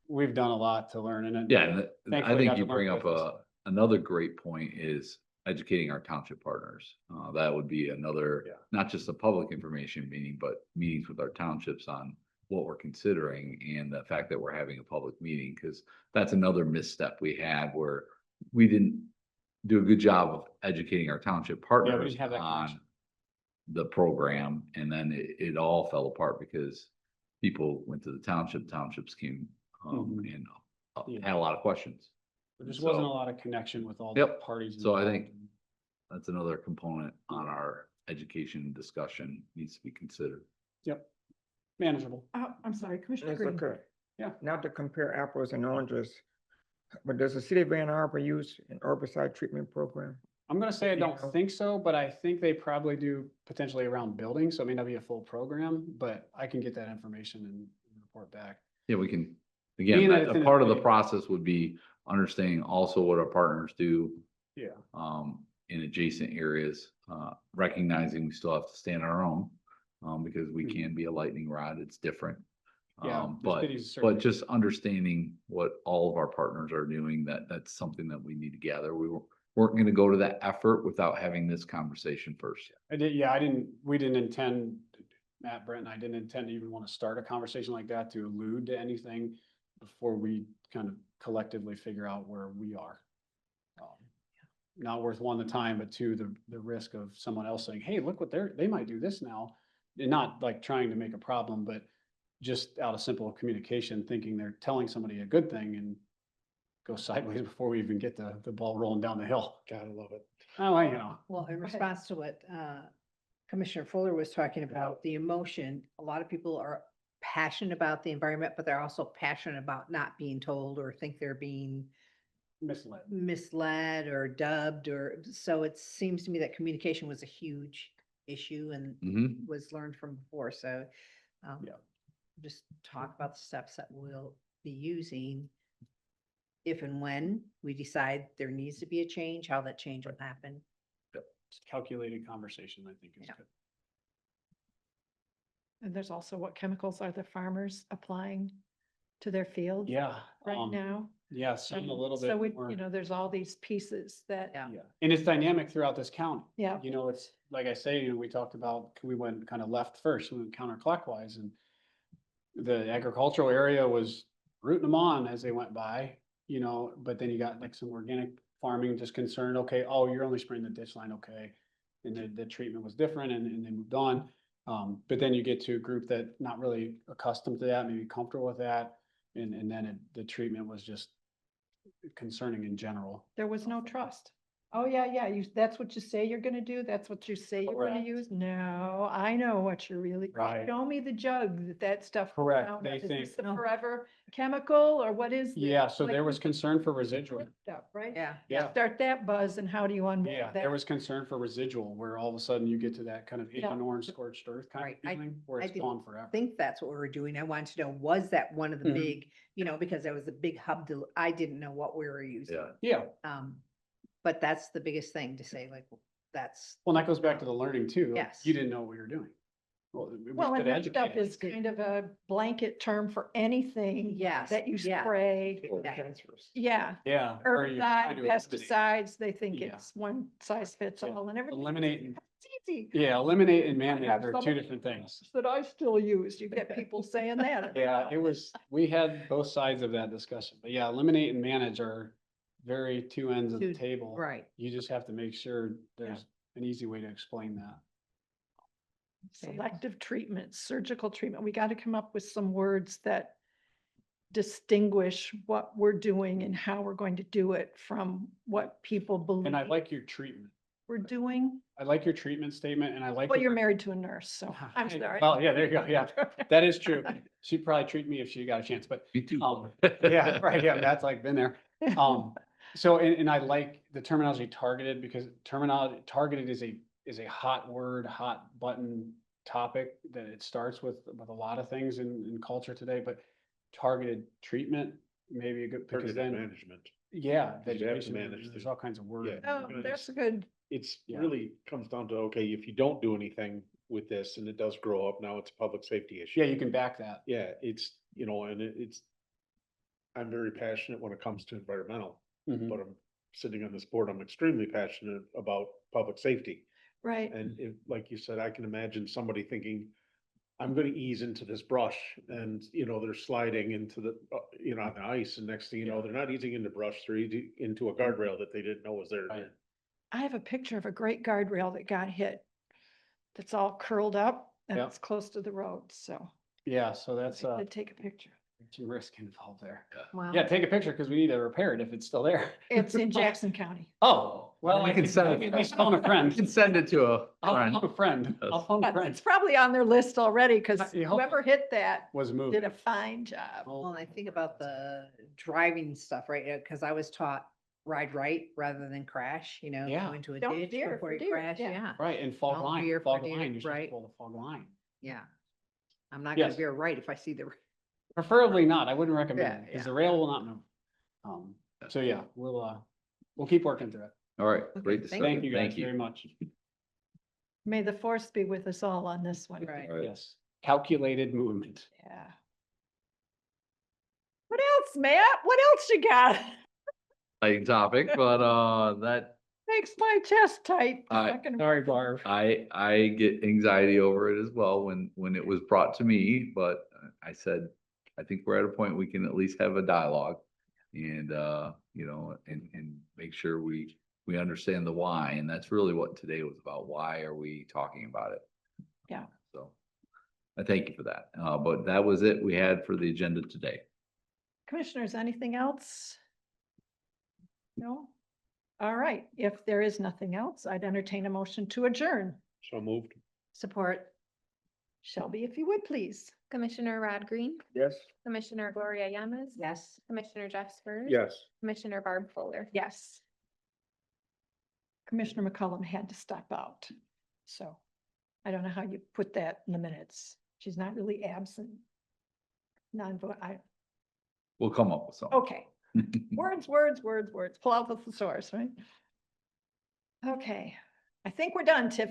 we've done a lot to learn, and Yeah, and I thankfully think got you to learn bring up with us. another great point is educating our township partners. That would be another, Yeah. not just a public information meeting, but meetings with our townships on what we're considering and the fact that we're having a public meeting, because that's another misstep we had where we didn't do a good job of educating our township partners didn't have that on connection. the program, and then it all fell apart because people went to the townships came Mhm. and Yeah. had a lot of questions. There just wasn't a So- lot of connection with all the Yep. parties. So I involved. think that's another component on our education discussion needs to be considered. Yep, manageable. Oh, I'm sorry, Commissioner It's Green. okay. Yeah. Not to compare apples and oranges, but does the city of Ann Arbor use an herbicide treatment program? I'm gonna say I You don't know? think so, but I think they probably do potentially around buildings, so it may not be a full program, but I can get that information and report back. Yeah, we can, Being again, that it's a in a part of the big- process would be understanding also what our partners do Yeah, in adjacent areas, recognizing we still have to stand on our own, because we Mhm. can be a lightning rod, it's different. yeah. the But city's certainly- just understanding what all of our partners are doing, that's something that we need to gather. Weren't gonna go to that effort without having this conversation first. we didn't intend, Matt, Brent, and I didn't intend to even want to start a conversation like that to allude to anything before we kind of collectively figure out where we are. Not worth one, the time, but two, the risk of someone else saying, hey, look what they might do this now. And not like trying to make a problem, but just out of simple communication, thinking they're telling somebody a good thing and go sideways before we even get the ball rolling down the hill. Gotta love it. Oh, Well, in Go ahead. response to what Commissioner Fuller was talking about, the emotion, a lot of people are passionate about the environment, but they're also passionate about not being told or think they're being misled or dubbed, or, so it seems to me that communication was a huge issue and Mhm. was learned from before, so. Yeah. Just talk about the steps that we'll be using if and when we decide there needs to be a change, how that change will happen. Calculated conversation, I think is Yeah. good. And there's also what chemicals are the farmers applying to their fields Yeah. right now? Yeah, some a little So bit more. there's all these pieces that, Yeah. Yeah, and it's dynamic throughout this county. yeah, It's like I say, we talked about, we went kind of left first, we went counterclockwise, and the agricultural area was rooting them on as they went by, but then you got like some organic farming just concerned, okay, oh, you're only spraying the ditch line, okay. And the treatment was different and they moved on. But then you get to a group that not really accustomed to that, maybe comfortable with that. And then the treatment was just concerning in general. there was no trust. Oh, yeah, that's what you say you're gonna do? That's what you say you're gonna Correct. use? No, I know what you're really. Right. Show me the jug that stuff. Correct. found They out. Is this think- a forever chemical or what is this? Yeah, so there Like, was concern for residual. Stuff, right? Yeah. Yeah. Start that buzz and how do you unwind Yeah, that? there was concern for residual, where all of a sudden you get to that kind of Yeah. Agent Orange scorched earth kind Right. of feeling, where I it's didn't gone forever. I think that's what we were doing. I wanted to know, was that one of the Mhm. big, because there was a big hub, I didn't know what we were using. Yeah. Yeah, But that's the biggest thing to say, like, that's. well, and that goes back to the learning too. Yes. You didn't know what you were doing. Well, we Well, should and that educate stuff is kind of a blanket term for anything Yes, that you yeah. spray. Yeah. Yeah, Yeah. or you're trying herbicide, to eliminate- pesticides, they think Yeah. it's one size fits Yeah. all and everything. Eliminate and- It's easy. Yeah, eliminate and manage have are some two of different things. That I still use. You get people saying that. Yeah, it was, we had both sides of that discussion, but yeah, eliminate and manage are very two ends of the Two- table. Right. You just have to make sure there's an easy way to explain that. Selective treatment, surgical treatment. We got to come up with some words that distinguish what we're doing and how we're going to do it from what people believe And I like your treatment. we're doing. I like your treatment statement and I like. Well, the- you're married to a nurse, so I'm Hey, sorry. Well, yeah, there you go. Yeah, that is true. She'd probably treat me if she got a chance, but Me too. yeah, right, yeah, that's like been there. So, and I like the terminology targeted, because terminology, targeted is a hot word, hot button topic that it starts with a lot of things in culture today, but targeted treatment may be a good, because Targeted then, management. yeah, You have to vegetation, manage there's the- all kinds of words. Oh, that's good. It's Yeah. really comes down to, okay, if you don't do anything with this and it does grow up, now it's a public safety issue. Yeah, you can back that. Yeah, it's, and it's, I'm very passionate when it comes to environmental, Mhm. but I'm sitting on this board, I'm extremely passionate about public safety. Right. And if, like you said, I can imagine somebody thinking, I'm gonna ease into this brush and, they're sliding into the, on the ice, and next thing you know, they're not easing into brush, they're easing into a guardrail that they didn't know was there. Right. I have a picture of a great guardrail that got hit. That's all curled up and Yep. it's close to the road, so Yeah, so that's, I did take a picture. some risk involved there. Wow. Yeah, take a picture because we need to repair it if it's still there. It's in Jackson County. Oh, well, I can send it. Maybe phone a You friend. can send it to a I'll friend. phone a friend. I'll phone a But friend. it's probably on their list already because You hope- whoever hit that Was moved. did a fine job. Well, and I think about the driving stuff, right? Cause I was taught ride right rather than crash, Yeah. go into a Don't ditch veer before for you deer, crash, yeah. yeah, Right, and fog Don't line, veer for fog deer, line, you're supposed to right. pull the fog line. yeah. I'm not gonna Yes. veer right if I see the. Preferably not, I wouldn't recommend Yeah, it, because yeah. the rail will not move. So yeah, we'll keep working through it. All right, Okay, great thank discussion. Thank you guys very much. May the force be with us all on this one. Right. All right. Yes, calculated movement. Yeah. What else, Matt? What else you got? Light topic, but that Makes my chest tight. I- Fucking- Sorry, Barb. I get anxiety over it as well when it was brought to me, but I said, I think we're at a point we can at least have a dialogue. And and make sure we understand the why, and that's really what today was about. Why are we talking about it? Yeah. So I thank you for that. But that was it we had for the agenda today. Commissioners, anything else? No? All right. If there is nothing else, I'd entertain a motion to adjourn. So moved. Support. Shelby, if you would, please. Commissioner Rod Green, Yes? Commissioner Gloria Yamas. Yes. Commissioner Jeff Spurs. Yes. Commissioner Barb Fuller. Yes. Commissioner McCullum had to step out. So I don't know how you put that in the minutes. She's not really absent. Non-vote, We'll come up with something. okay. Words, words, words, words. Pull out the thesaurus, right? Okay. I think we're done, Tiffany.